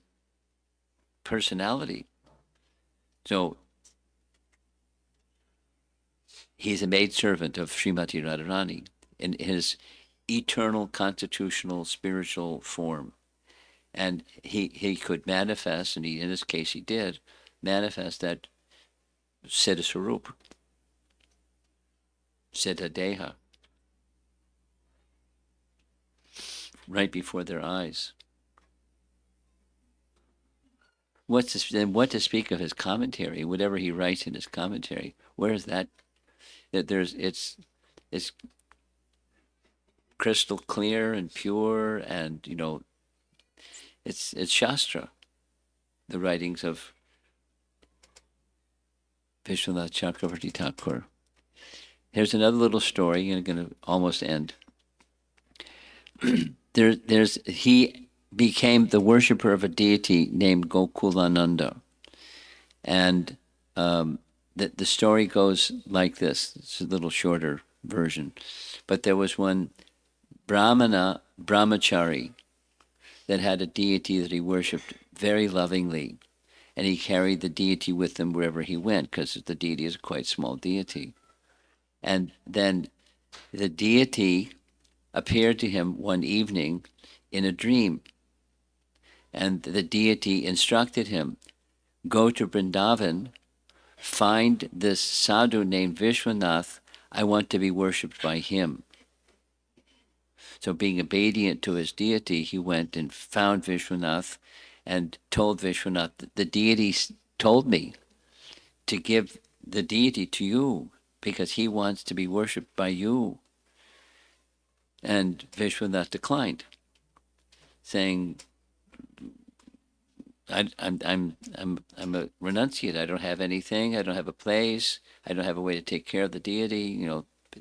personality. So he's a maidservant of Srimati Radharani in his eternal, constitutional, spiritual form. And he could manifest, and in this case he did, manifest that Siddha Swarup, Siddha Deha, right before their eyes. What to speak of his commentary, whatever he writes in his commentary, where is that? It's crystal clear and pure, and it's Shastra, the writings of Vishwanath Chakravarti Thakur. Here's another little story, and I'm going to almost end. He became the worshipper of a deity named Gokulananda, and the story goes like this. It's a little shorter version, but there was one brahmachari that had a deity that he worshipped very lovingly, and he carried the deity with him wherever he went, because the deity is a quite small deity. And then the deity appeared to him one evening in a dream, And the deity instructed him, go to Vrindavan, find this sadhu named Vishwanath. I want to be worshipped by him. So being obedient to his deity, he went and found Vishwanath and told Vishwanath, the deity told me to give the deity to you because he wants to be worshipped by you. And Vishwanath declined, saying, I'm a renunciate. I don't have anything. I don't have a place. I don't have a way to take care of the deity.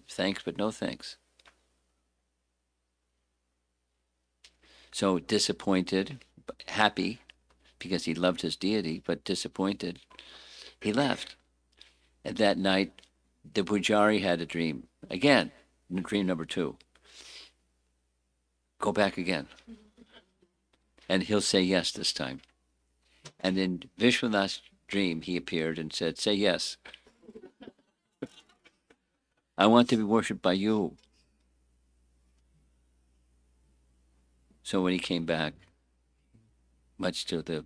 Thanks, but no thanks. So disappointed, happy, because he loved his deity, but disappointed, he left. And that night, the Pujari had a dream. Again, dream number 2. Go back again. And he'll say yes this time. And in Vishwanath's dream, he appeared and said, say yes. I want to be worshipped by you. So when he came back, much to the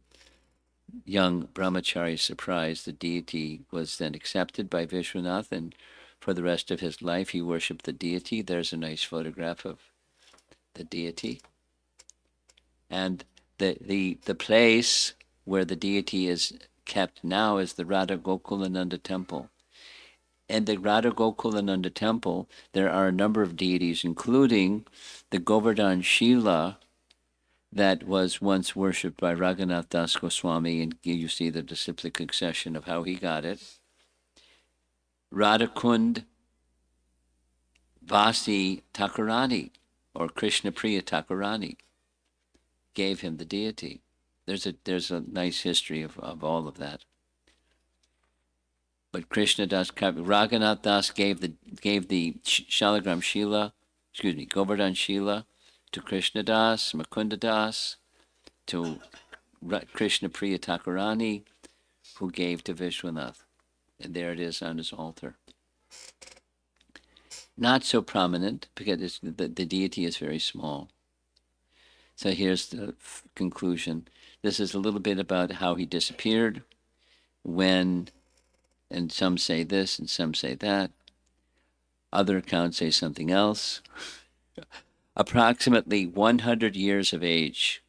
young brahmachari's surprise, the deity was then accepted by Vishwanath, and for the rest of his life he worshipped the deity. There's a nice photograph of the deity. And the place where the deity is kept now is the Radha Gokulananda temple. In the Radha Gokulananda temple, there are a number of deities, including the Govardhan Shila that was once worshipped by Raghunath Das Goswami, and you see the disciplic succession of how he got it. Radhakund Vasi Thakurani, or Krishna Priya Thakurani, gave him the deity. There's a nice history of all of that. But Krishna Das, Raghunath Das gave the Shalagram Shila, Govardhan Shila, to Krishna Das, Mukunda Das, to Krishna Priya Thakurani, who gave to Vishwanath. And there it is on his altar. Not so prominent, because the deity is very small. So here's the conclusion. This is a little bit about how he disappeared, when, and some say this and some say that. Other accounts say something else. Approximately 100 years of age,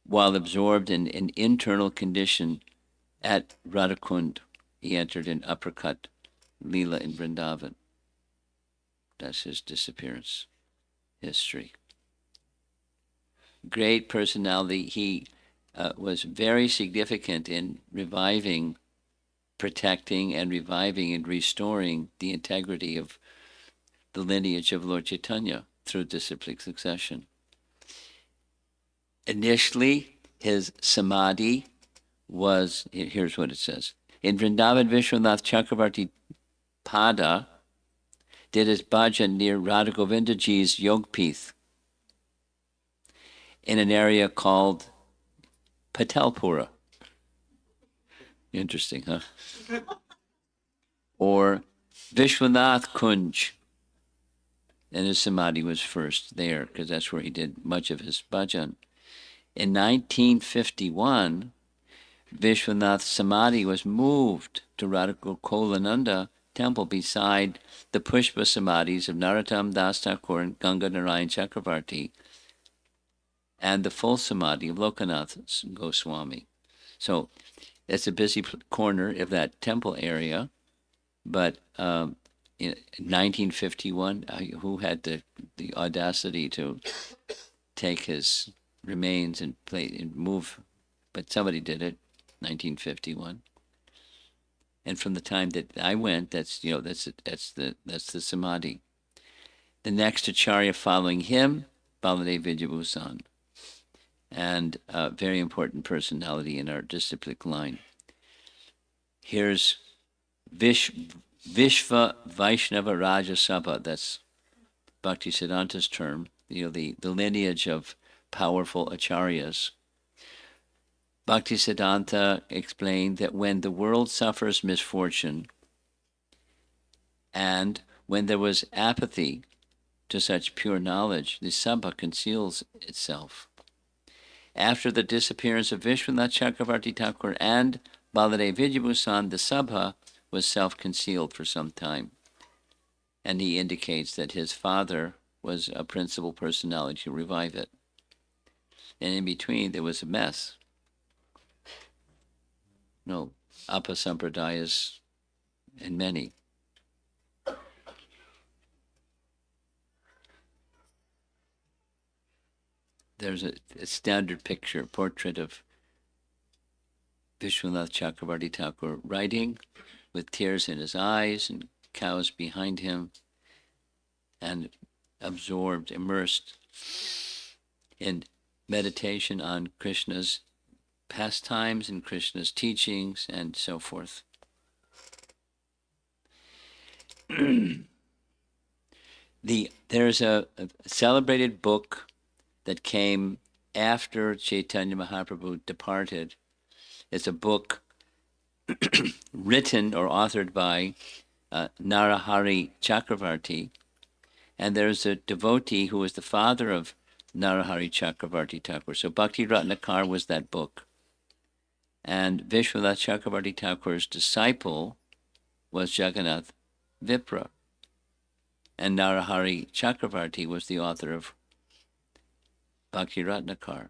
while absorbed in an internal condition at Radhakund, he entered an uppercut Leela in Vrindavan. That's his disappearance history. Great personality. He was very significant in reviving, protecting, and reviving and restoring the integrity of the lineage of Lord Chaitanya through disciplic succession. Initially, his samadhi was, here's what it says. In Vrindavan, Vishwanath Chakravarti Pada did his bhajan near Radha Govindaji's Yogpith in an area called Patelpura. Interesting, huh? Or Vishwanath Kunj. And his samadhi was first there, because that's where he did much of his bhajan. In 1951, Vishwanath's samadhi was moved to Radha Gokulananda temple beside the Pushpa samadhis of Narottam Das Thakur and Ganga Narayan Chakravarti, and the full samadhi of Lokanath Goswami. So it's a busy corner of that temple area, but in 1951, who had the audacity to take his remains and move? But somebody did it, 1951. And from the time that I went, that's the samadhi. The next acharya following him, Baladev Vidyabhusan, and a very important personality in our disciplic line. Here's Vishva Vaishnava Raja Sabha, that's Bhaktisiddhanta's term, the lineage of powerful acharyas. Bhaktisiddhanta explained that when the world suffers misfortune, and when there was apathy to such pure knowledge, the Sabha conceals itself. After the disappearance of Vishwanath Chakravarti Thakur and Baladev Vidyabhusan, the Sabha was self-concealed for some time. And he indicates that his father was a principal personality to revive it. And in between, there was a mess. No, Apasampradayas and many. There's a standard picture, portrait of Vishwanath Chakravarti Thakur writing with tears in his eyes and cows behind him, and absorbed, immersed in meditation on Krishna's pastimes and Krishna's teachings and so forth. There's a celebrated book that came after Chaitanya Mahaprabhu departed. It's a book written or authored by Narahari Chakravarti, and there's a devotee who was the father of Narahari Chakravarti Thakur. So Bhakti Ratnakar was that book. And Vishwanath Chakravarti Thakur's disciple was Jagannath Vipra. And Narahari Chakravarti was the author of Bhakti Ratnakar.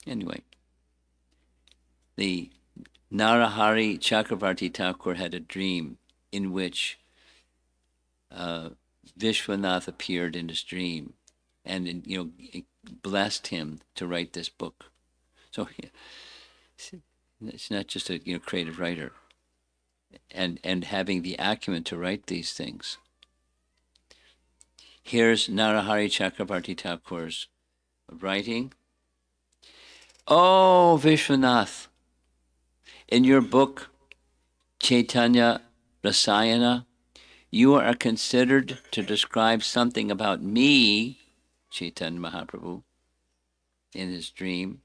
Anyway, the Narahari Chakravarti Thakur had a dream in which Vishwanath appeared in his dream and blessed him to write this book. So it's not just a creative writer and having the acumen to write these things. Here's Narahari Chakravarti Thakur's writing. Oh, Vishwanath, in your book, Chaitanya Rasayana, you are considered to describe something about me, Chaitanya Mahaprabhu, in his dream.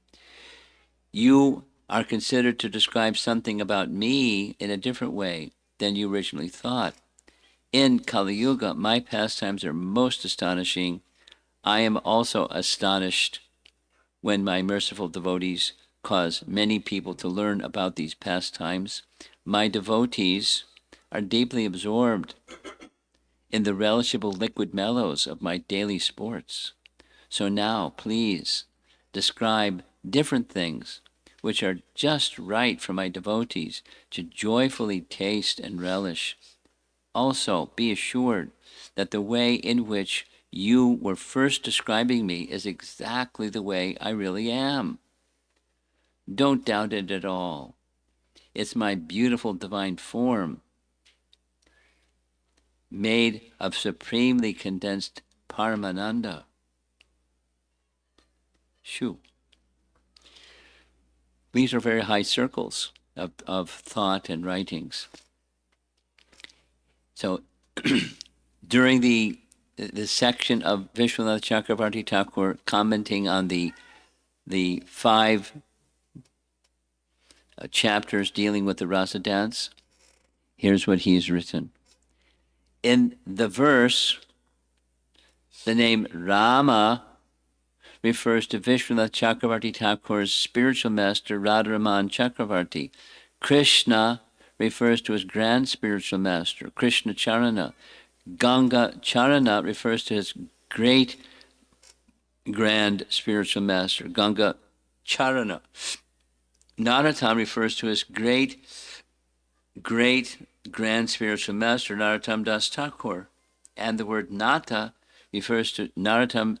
You are considered to describe something about me in a different way than you originally thought. In Kali Yuga, my pastimes are most astonishing. I am also astonished when my merciful devotees cause many people to learn about these pastimes. My devotees are deeply absorbed in the relishable liquid mellows of my daily sports. So now, please, describe different things which are just right for my devotees to joyfully taste and relish. Also, be assured that the way in which you were first describing me is exactly the way I really am. Don't doubt it at all. It's my beautiful divine form, made of supremely condensed Paramananda. Shoo. These are very high circles of thought and writings. So during the section of Vishwanath Chakravarti Thakur commenting on the 5 chapters dealing with the rasa dance, here's what he's written. In the verse, the name Rama refers to Vishwanath Chakravarti Thakur's spiritual master Radharaman Chakravarti. Krishna refers to his grand spiritual master, Krishna Charana. Ganga Charana refers to his great grand spiritual master, Ganga Charana. Narottam refers to his great grand spiritual master, Narottam Das Thakur. And the word Nata refers to Narottam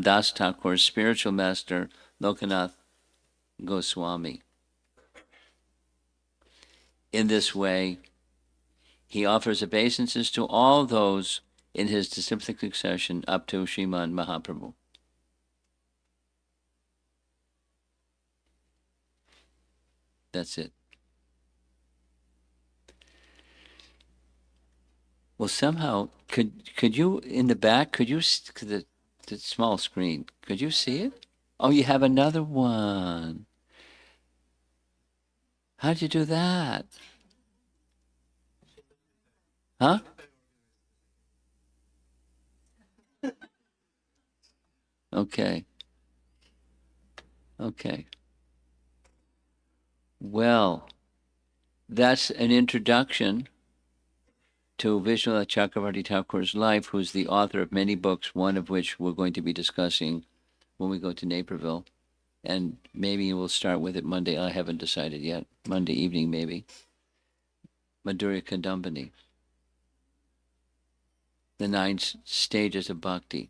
Das Thakur's spiritual master, Lokanath Goswami. In this way, he offers obeisances to all those in his disciplic succession up to Sriman Mahaprabhu. That's it. Well, somehow, could you, in the back, the small screen, could you see it? Oh, you have another one. How'd you do that? Huh? Okay. Okay. Well, that's an introduction to Vishwanath Chakravarti Thakur's life, who's the author of many books, one of which we're going to be discussing when we go to Naperville. And maybe we'll start with it Monday. I haven't decided yet. Monday evening, maybe. Madhurya Kadambini. The 9 stages of bhakti.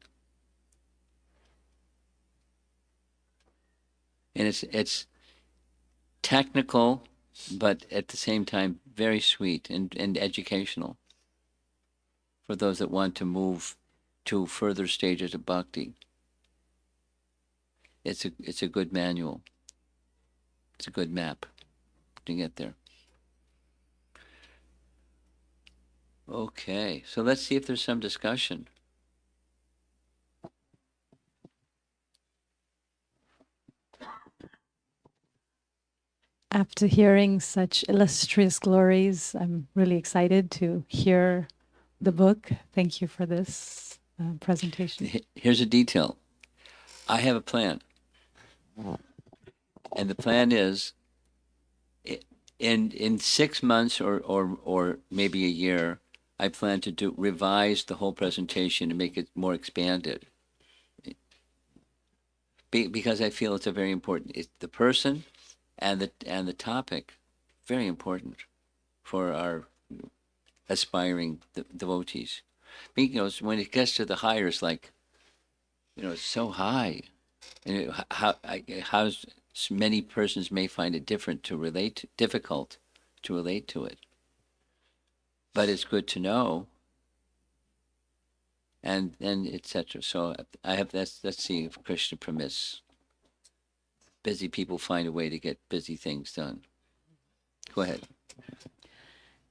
And it's technical, but at the same time very sweet and educational for those that want to move to further stages of bhakti. It's a good manual. It's a good map to get there. Okay, so let's see if there's some discussion.
After hearing such illustrious glories, I'm really excited to hear the book. Thank you for this presentation.
Here's a detail. I have a plan. And the plan is in 6 months or maybe a year, I plan to revise the whole presentation and make it more expanded. Because I feel it's a very important, it's the person and the topic, very important for our aspiring devotees. When it gets to the higher, it's like, it's so high, and how many persons may find it difficult to relate to it. But it's good to know, and etc. So let's see if Krishna permits. Busy people find a way to get busy things done. Go ahead.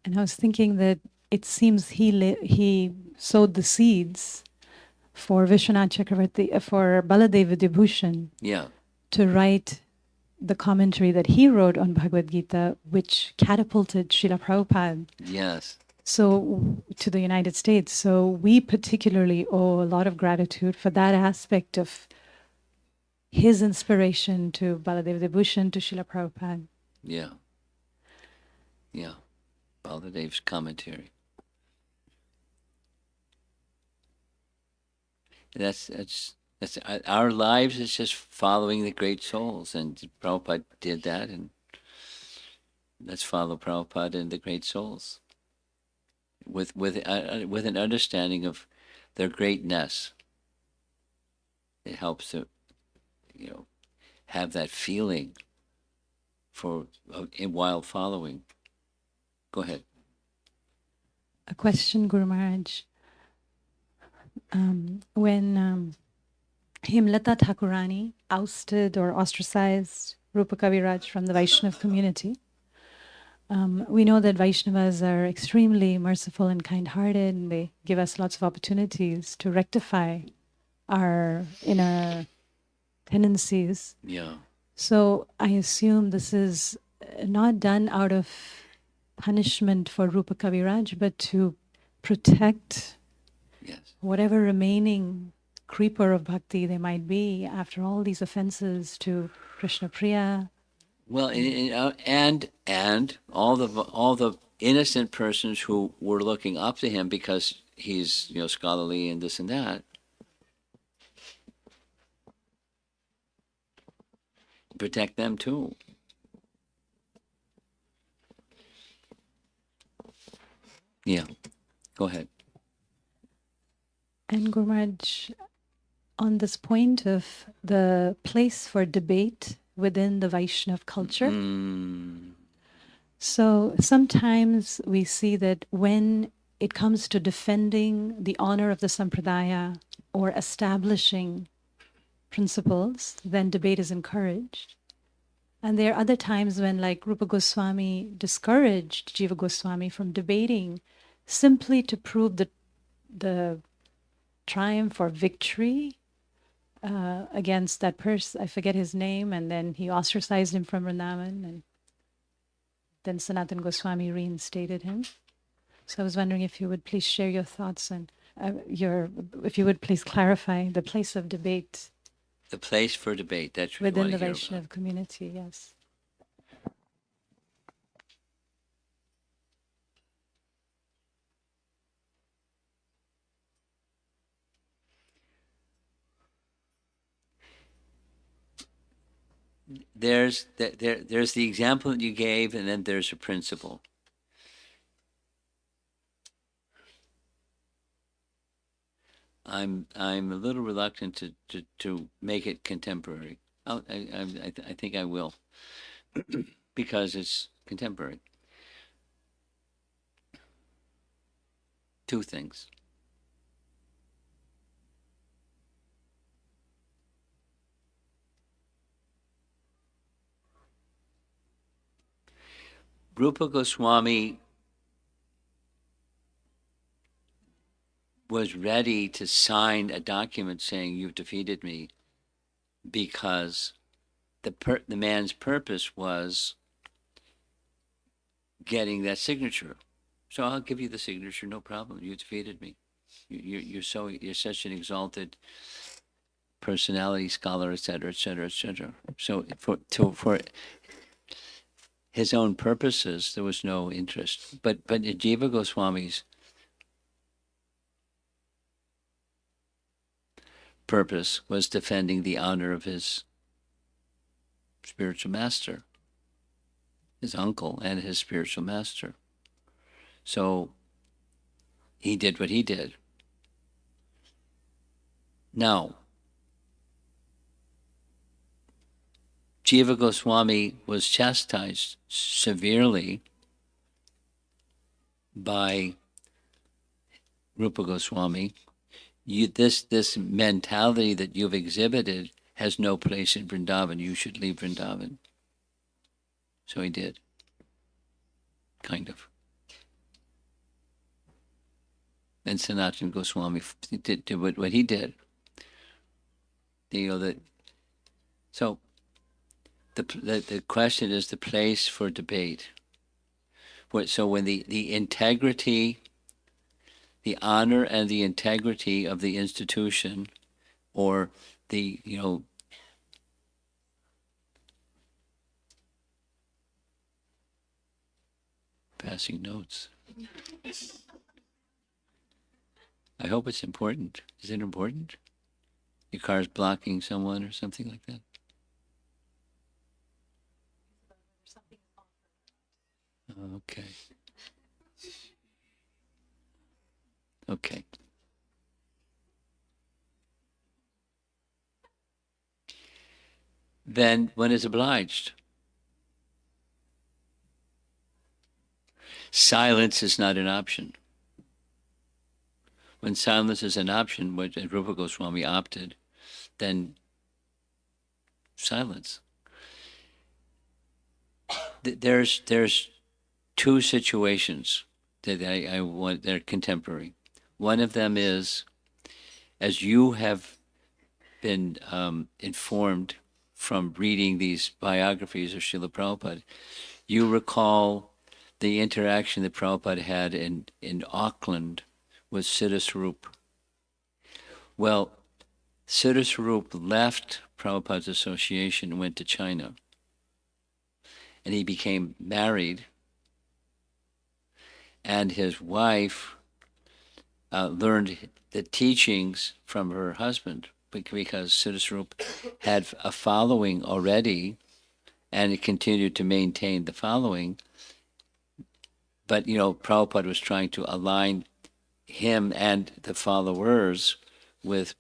And I was thinking that it seems he sowed the seeds for Vishwanath Chakravarti, for Baladev Vidyabhushan, to write the commentary that he wrote on Bhagavad Gita, which catapulted Srila Prabhupada.
Yes.
So to the United States. So we particularly owe a lot of gratitude for that aspect of his inspiration to Baladev Vidyabhushan, to Srila Prabhupada.
Yeah. Baladev's commentary. That's our lives is just following the great souls, and Prabhupada did that, and let's follow Prabhupada and the great souls with an understanding of their greatness. It helps to have that feeling while following. Go ahead.
A question, Guru Maharaj. When Himlata Thakurani ousted or ostracized Rupa Kaviraj from the Vaishnava community, we know that Vaishnavas are extremely merciful and kind-hearted, and they give us lots of opportunities to rectify our inner tendencies.
Yeah.
So I assume this is not done out of punishment for Rupa Kaviraj, but to protect whatever remaining creeper of bhakti there might be after all these offenses to Krishna Priya.
Well, and all the innocent persons who were looking up to him because he's scholarly and this and that. Protect them too. Yeah, go ahead.
And Guru Maharaj, on this point of the place for debate within the Vaishnava culture, so sometimes we see that when it comes to defending the honor of the Sampradaya or establishing principles, then debate is encouraged. And there are other times when, like Rupa Goswami discouraged Jiva Goswami from debating simply to prove the triumph or victory against that person. I forget his name, and then he ostracized him from Vrindavan, and then Sanatan Goswami reinstated him. So I was wondering if you would please share your thoughts and if you would please clarify the place of debate
The place for debate. That's what you
within
want
the
to hear
Vaishnav
about.
community. Yes.
There's the example that you gave, and then there's a principle. I'm a little reluctant to make it contemporary. I think I will because it's contemporary. Two things. Rupa Goswami was ready to sign a document saying you've defeated me because the man's purpose was getting that signature. So I'll give you the signature, no problem. You defeated me. You're such an exalted personality, scholar, etc., etc., etc. So for his own purposes, there was no interest. But Jiva Goswami's purpose was defending the honor of his spiritual master, his uncle, and his spiritual master. So he did what he did. Now, Jiva Goswami was chastised severely by Rupa Goswami. This mentality that you've exhibited has no place in Vrindavan. You should leave Vrindavan. So he did, kind of. And Sanatana Goswami did what he did. So the question is the place for debate. So when the integrity, the honor and the integrity of the institution, or the passing notes. I hope it's important. Is it important? Your car's blocking someone or something like that? Okay. Okay. Then one is obliged. Silence is not an option. When silence is an option, which Rupa Goswami opted, then silence. There's two situations that I want. They're contemporary. One of them is, as you have been informed from reading these biographies of Srila Prabhupada, you recall the interaction that Prabhupada had in Auckland with Siddhaswarup. Well, Siddhaswarup left Prabhupada's association and went to China. And he became married, and his wife learned the teachings from her husband because Siddhaswarup had a following already, and it continued to maintain the following. But, Prabhupada was trying to align him and the followers with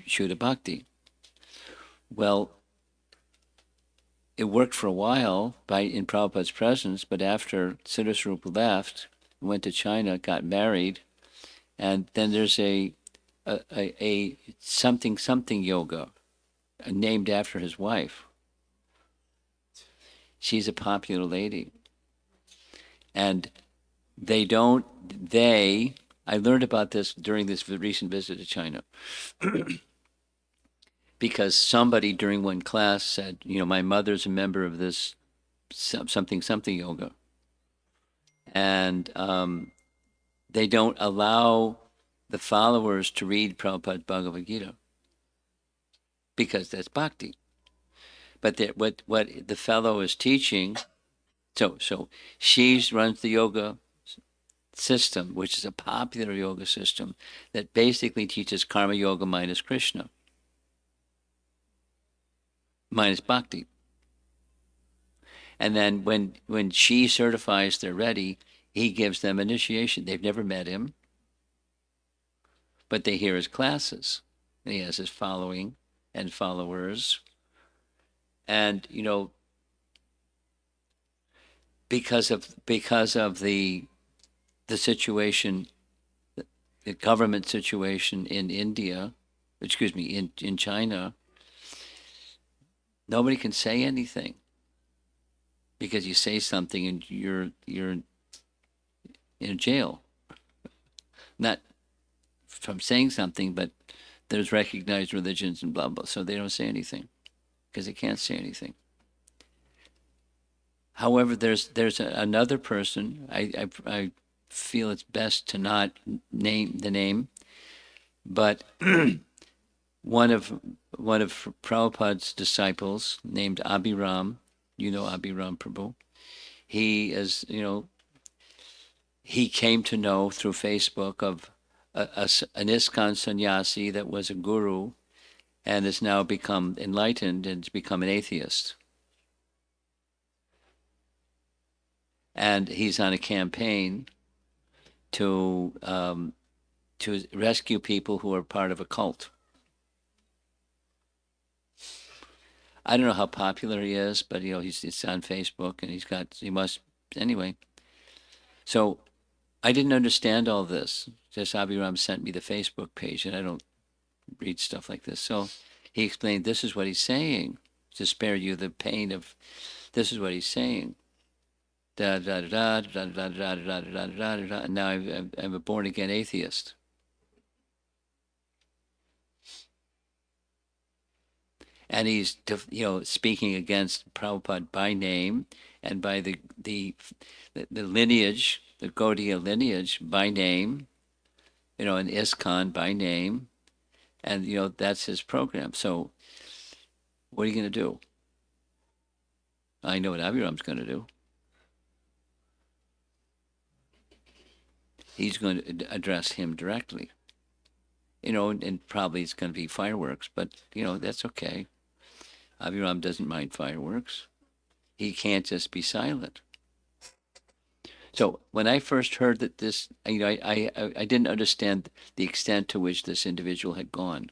Shuddha Bhakti. Well, it worked for a while in Prabhupada's presence, but after Siddhaswarup left, went to China, got married, and then there's a something yoga named after his wife. She's a popular lady. And I learned about this during this recent visit to China. Because somebody during one class said, my mother's a member of this something yoga. And they don't allow the followers to read Prabhupada's Bhagavad Gita. because that's bhakti. But what the fellow is teaching, so she runs the yoga system, which is a popular yoga system that basically teaches karma yoga minus Krishna, minus bhakti. And then when she certifies they're ready, he gives them initiation. They've never met him, but they hear his classes. And he has his following and followers. And because of the situation, the government situation in India, excuse me, in China, nobody can say anything because you say something and you're in jail. Not from saying something, but there's recognized religions and blah blah, so they don't say anything because they can't say anything. However, there's another person. I feel it's best to not name the name, but one of Prabhupada's disciples named Abhiram, Abhiram Prabhu. He is, he came to know through Facebook of an ISKCON sannyasi that was a guru and has now become enlightened and has become an atheist. And he's on a campaign to rescue people who are part of a cult. I don't know how popular he is, but it's on Facebook and he must anyway. So I didn't understand all this. Just Abhiram sent me the Facebook page, and I don't read stuff like this. So he explained, this is what he's saying to spare you the pain of. This is what he's saying. Da da da da da da da da da da da. And now I'm a born again atheist. And he's speaking against Prabhupada by name and by the lineage, the Gaudiya lineage by name, and ISKCON by name, and that's his program. So what are you going to do? I know what Abhiram's going to do. He's going to address him directly. And probably it's going to be fireworks, but that's okay. Abhiram doesn't mind fireworks. He can't just be silent. So when I first heard that this, I didn't understand the extent to which this individual had gone.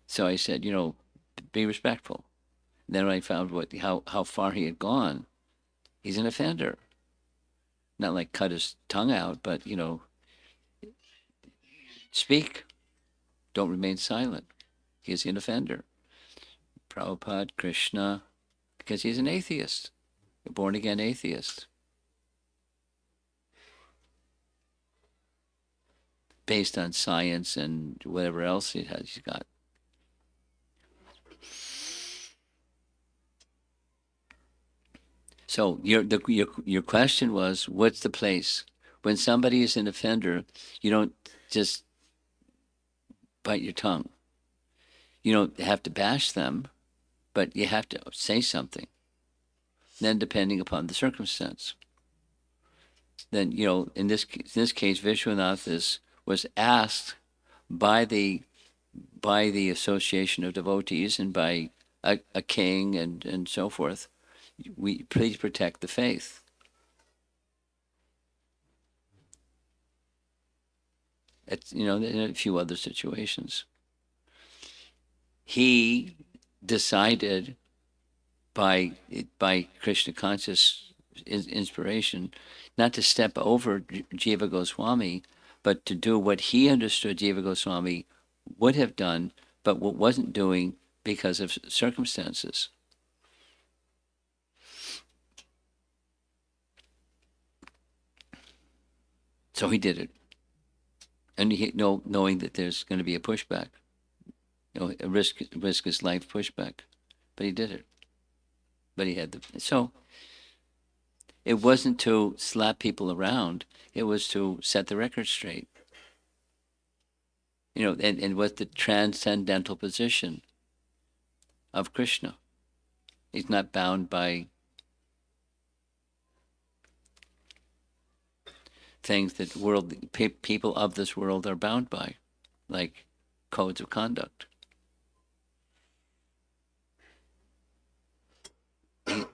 So I said, be respectful. And then when I found how far he had gone, he's an offender. Not like cut his tongue out, but speak. Don't remain silent. He is an offender. Prabhupada, Krishna, because he's an atheist, a born again atheist. Based on science and whatever else he's got. So your question was, what's the place? When somebody is an offender, you don't just bite your tongue. You don't have to bash them, but you have to say something. Then depending upon the circumstance. Then, in this case, Vishwanath was asked by the association of devotees and by a king and so forth, please protect the faith. It's, in a few other situations. He decided by Krishna conscious inspiration not to step over Jiva Goswami, but to do what he understood Jiva Goswami would have done, but what wasn't doing because of circumstances. So he did it. And knowing that there's going to be a pushback, a risk his life pushback, but he did it. But he had so it wasn't to slap people around; it was to set the record straight. And what the transcendental position of Krishna. He's not bound by things that people of this world are bound by, like codes of conduct.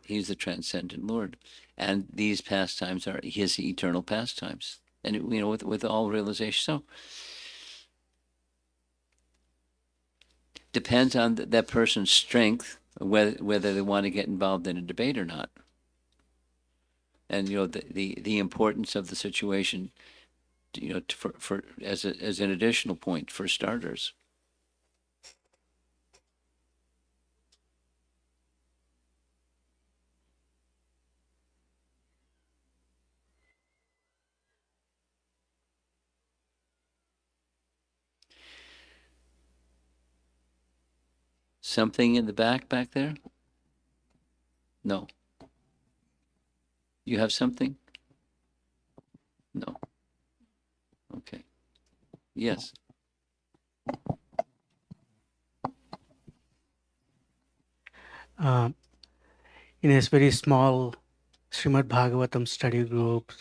He's the transcendent Lord, and these pastimes are his eternal pastimes, and with all realization. So depends on that person's strength whether they want to get involved in a debate or not, and the importance of the situation. For as an additional point for starters. Something in the back there? No. You have something? No. Okay. Yes.
Um, in a very small Srimad Bhagavatam study group,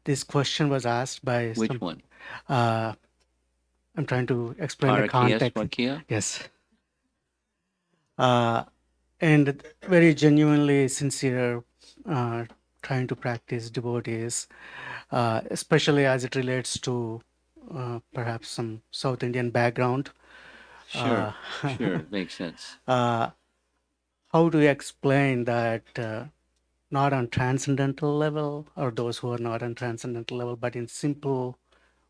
this question was asked by
Which
some.
one?
I'm trying to explain the
Parakia,
context.
Swakia?
Yes. And very genuinely sincere, trying to practice devotees, especially as it relates to perhaps some South Indian background.
Sure. Sure. Makes sense.
How do you explain that not on transcendental level, or those who are not on transcendental level, but in simple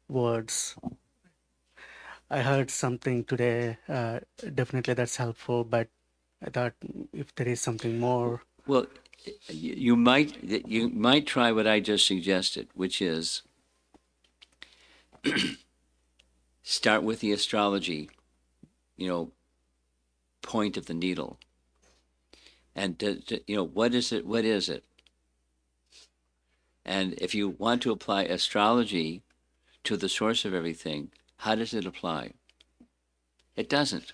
words? I heard something today. Definitely that's helpful, but I thought if there is something more.
Well, you might try what I just suggested, which is start with the astrology, point of the needle, and what is it? What is it? And if you want to apply astrology to the source of everything, how does it apply? It doesn't.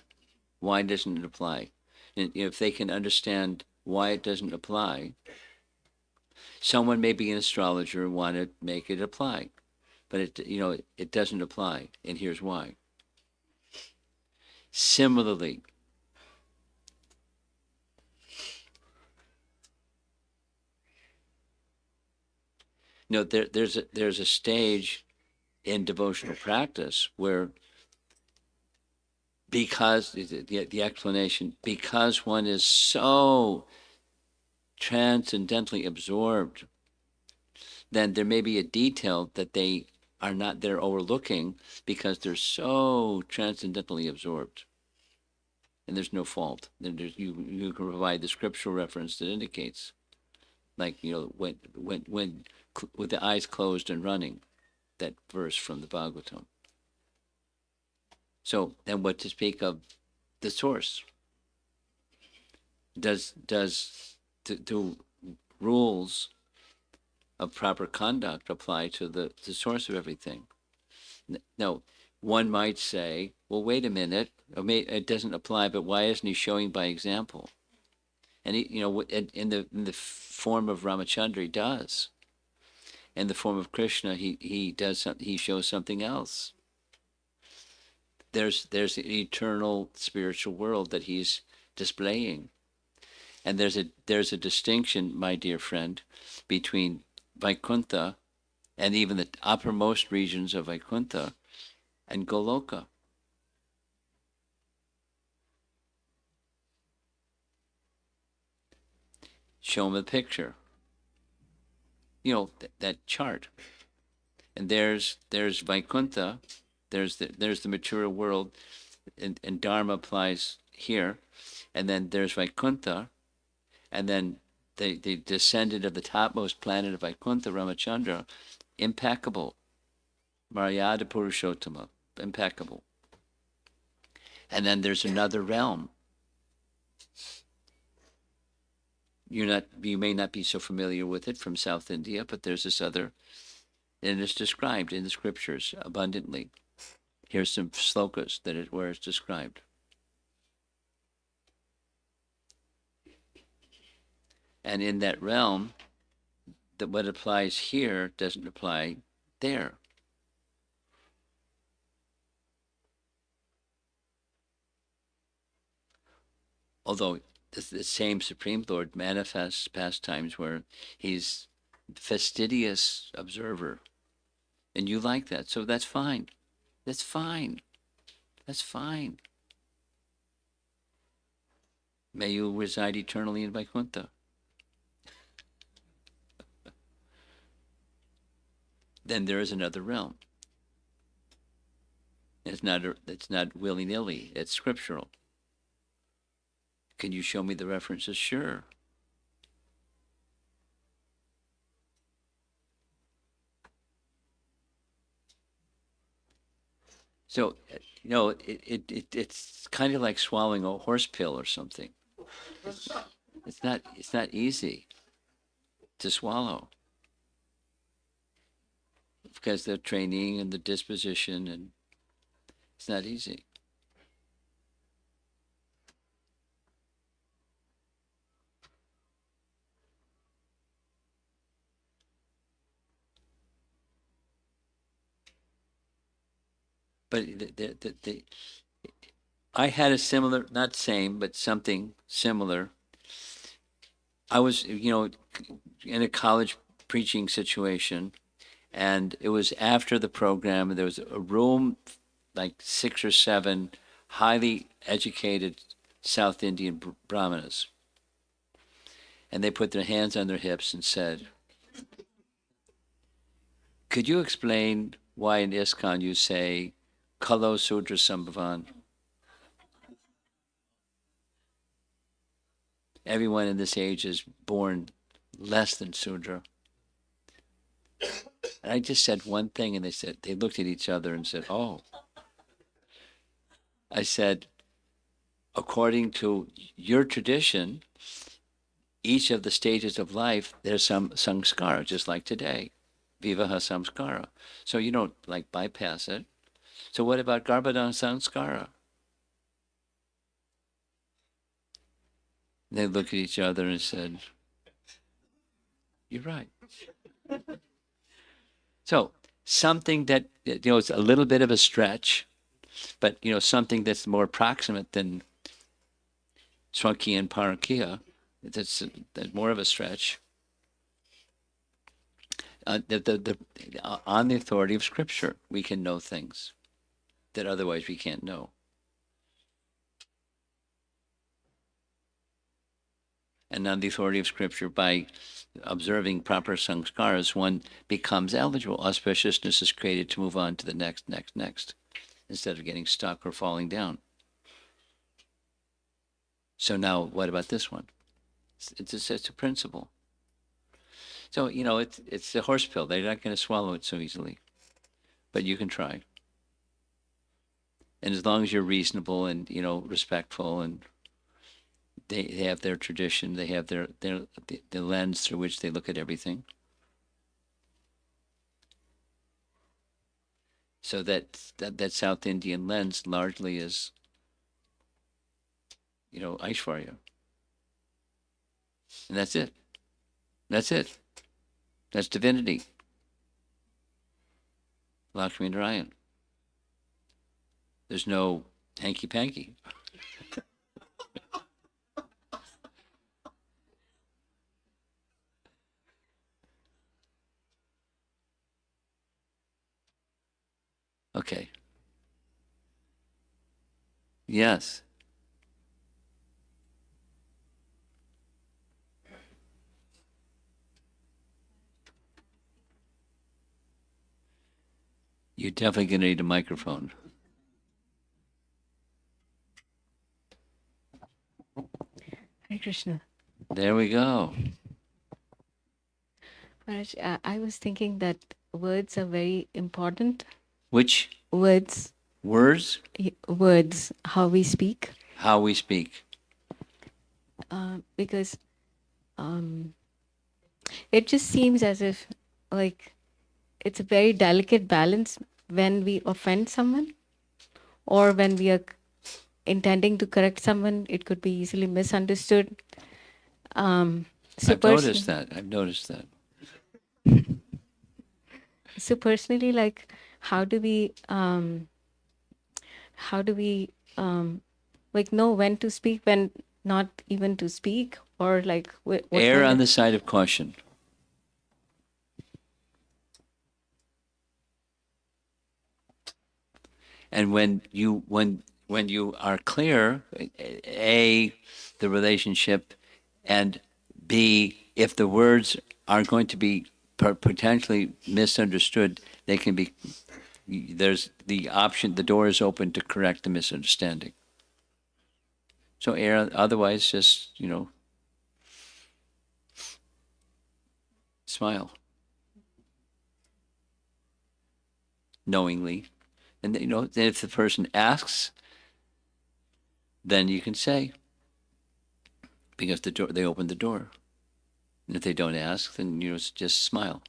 Why doesn't it apply? And if they can understand why it doesn't apply, someone may be an astrologer and want to make it apply, but it doesn't apply, and here's why. Similarly, there's a stage in devotional practice where, because the explanation, because one is so transcendently absorbed, then there may be a detail that they're overlooking because they're so transcendentally absorbed, and there's no fault. You can provide the scriptural reference that indicates, like when with the eyes closed and running, that verse from the Bhagavatam. So then, what to speak of the source? Does do rules of proper conduct apply to the source of everything? No. One might say, well, wait a minute, it doesn't apply, but why isn't he showing by example? And in the form of Ramachandra, he does. In the form of Krishna, he shows something else. There's an eternal spiritual world that he's displaying. And there's a distinction, my dear friend, between Vaikuntha and even the uppermost regions of Vaikuntha and Goloka. Show him a picture. That chart. And there's Vaikuntha, there's the material world, and Dharma applies here, and then there's Vaikuntha, and then the descendant of the topmost planet of Vaikuntha, Ramachandra, impeccable, Maryada Purushottama, impeccable. And then there's another realm. You may not be so familiar with it from South India, but there's this other, and it's described in the scriptures abundantly. Here's some slokas where it's described. And in that realm, that what applies here doesn't apply there. Although the same Supreme Lord manifests pastimes where he's fastidious observer, and you like that, so that's fine. That's fine. That's fine. May you reside eternally in Vaikuntha. Then there is another realm. It's not willy-nilly. It's scriptural. Can you show me the references? Sure. So, it's kind of like swallowing a horse pill or something. It's not easy to swallow because the training and the disposition, and it's not easy. But I had a similar, not same, but something similar. I was, in a college preaching situation, and it was after the program, and there was a room, like 6 or 7 highly educated South Indian brahmanas. And they put their hands on their hips and said, could you explain why in ISKCON you say, Kalo Sudra Sambhavan? Everyone in this age is born less than Sudra. And I just said one thing, and they looked at each other and said, oh. I said, according to your tradition, each of the stages of life, there's some samskara, just like today. Vivaha samskara. So you don't bypass it. So what about Garbhadan samskara? They looked at each other and said, you're right. So something that, it's a little bit of a stretch, but, something that's more proximate than Swakiya and Parakiya, that's more of a stretch. On the authority of Scripture, we can know things that otherwise we can't know. And on the authority of Scripture, by observing proper sanskaras, one becomes eligible. Auspiciousness is created to move on to the next, instead of getting stuck or falling down. So now, what about this one? It's a principle. So, it's a horse pill. They're not going to swallow it so easily. But you can try. And as long as you're reasonable and, respectful, and they have their tradition, they have the lens through which they look at everything. So that South Indian lens largely is, Aishwarya. And that's it. That's it. That's divinity. Lakshmi Narayan. There's no hanky-panky. Okay. Yes. You're definitely going to need a microphone.
Hare Krishna.
There we go.
Maharaj, I was thinking that words are very important.
Which
Words,
words?
words, how we speak.
How we speak.
Because it just seems as if, it's a very delicate balance when we offend someone. or when we are intending to correct someone, it could be easily misunderstood. Um, so
I've noticed
person,
that. I've noticed that.
so personally, like, how do we how do we like know when to speak, when not even to speak, or like what
Err
kind
on
of
the side of caution. And when you are clear, A, the relationship, and B, if the words are going to be potentially misunderstood, they can be. There's the option. The door is open to correct the misunderstanding. So err. Otherwise, just smile knowingly, and then if the person asks, then you can say, because they opened the door. And if they don't ask, then just smile.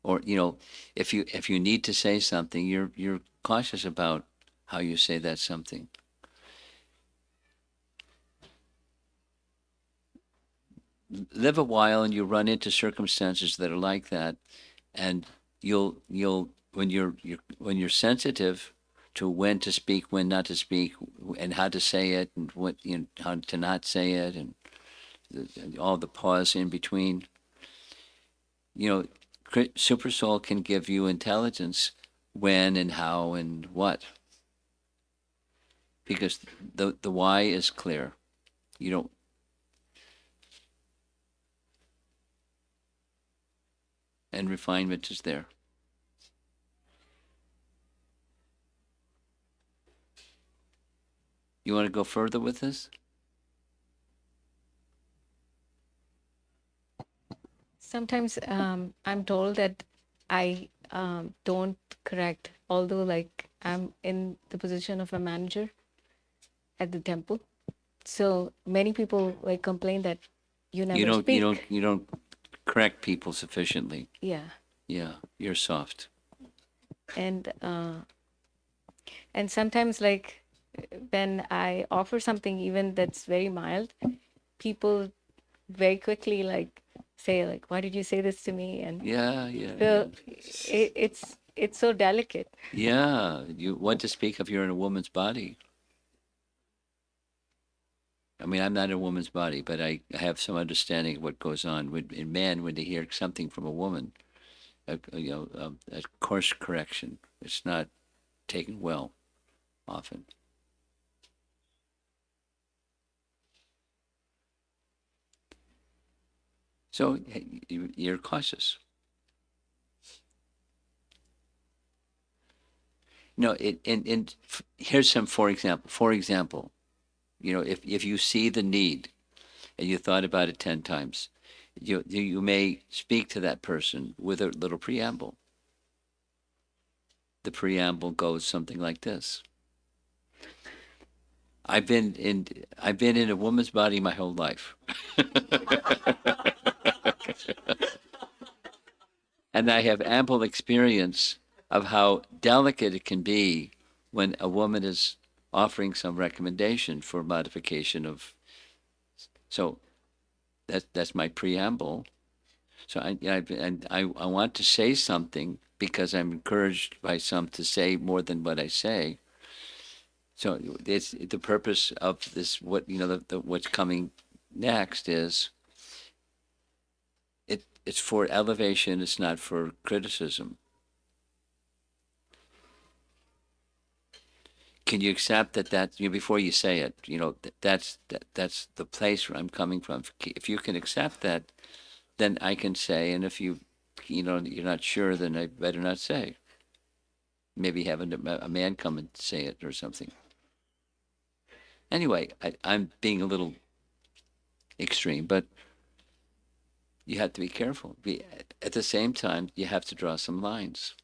Or if you need to say something, you're cautious about how you say that something. Live a while, and you run into circumstances that are like that, and you'll when you're sensitive to when to speak, when not to speak, and how to say it, and how to not say it, and all the pause in between. You know, Super Soul can give you intelligence when and how and what, because the why is clear. You don't. And refinement is there. You want to go further with this?
sometimes I'm told that I don't correct, although like I'm in the position of a manager at the temple. So many people like complain that you
You
never
don't. You
speak.
don't. You don't correct people sufficiently.
Yeah.
Yeah, you're soft.
And and sometimes like when I offer something even that's very mild, people very quickly like say like, why did you say this to me? And
Yeah, yeah, yeah.
so it's so delicate.
Yeah, you want to speak of you're in a woman's body. I mean, I'm not in a woman's body, but I have some understanding of what goes on in men when they hear something from a woman. A course correction. It's not taken well often. So you're cautious. No, here's some for example. For example, if you see the need and you thought about it 10 times, you may speak to that person with a little preamble. The preamble goes something like this: I've been in a woman's body my whole life. And I have ample experience of how delicate it can be when a woman is offering some recommendation for modification of. So that's my preamble. So I want to say something because I'm encouraged by some to say more than what I say. So it's the purpose of this. What what's coming next is it's for elevation. It's not for criticism. Can you accept that before you say it? That's the place where I'm coming from. If you can accept that, then I can say. And if you're not sure, then I better not say. Maybe having a man come and say it or something. Anyway, I'm being a little extreme, but you have to be careful. At the same time, you have to draw some lines.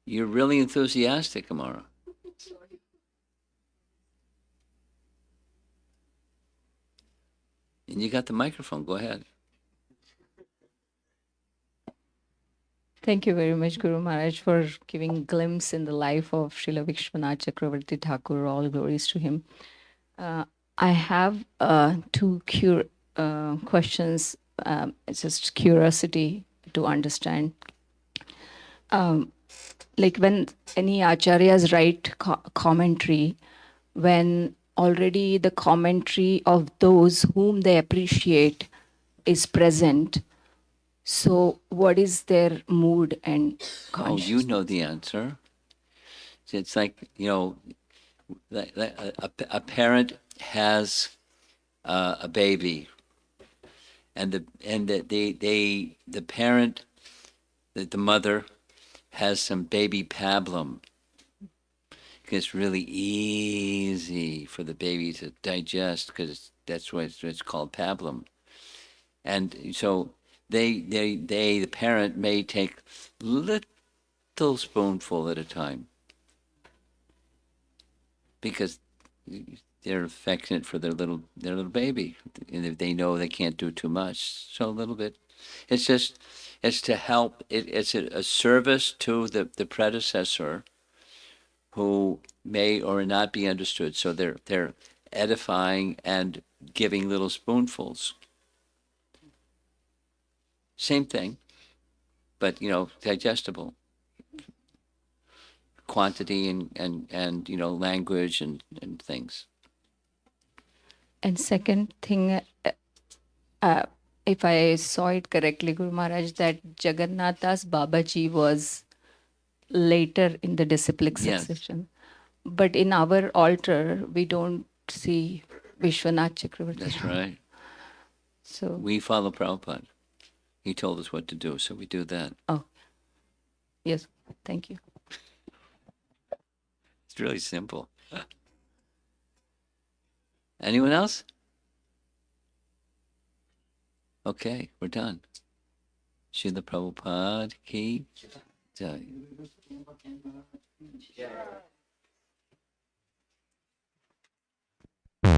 You're really enthusiastic, Amara. And you got the microphone. Go ahead.
Thank you very much, Guru Maharaj, for giving glimpse in the life of Srila Vishwanath Chakravarti Thakur. All glories to him. I have two questions. It's just curiosity to understand. Like when any acharyas write commentary, when already the commentary of those whom they appreciate is present, so what is their mood and
Oh,
consciousness?
you know the answer. It's like, a parent has a baby, and the parent, the mother, has some baby pablum. It's really easy for the baby to digest because that's what it's called, pablum. And so the parent may take little spoonful at a time because they're affectionate for their little baby, and if they know they can't do too much, so a little bit. It's to help. It's a service to the predecessor, who may or not be understood. So they're edifying and giving little spoonfuls. Same thing, but digestible. Quantity and language and things.
And second thing, if I saw it correctly, Guru Maharaj, that Jagannath Das Babaji was later in the disciplic
Yes.
succession. But in our altar, we don't see Vishwanath Chakravarti.
That's right.
So,
We follow Prabhupada. He told us what to do, so we do that.
oh, yes, thank you.
It's really simple. Anyone else? Okay, we're done. Srila Prabhupada ki jai.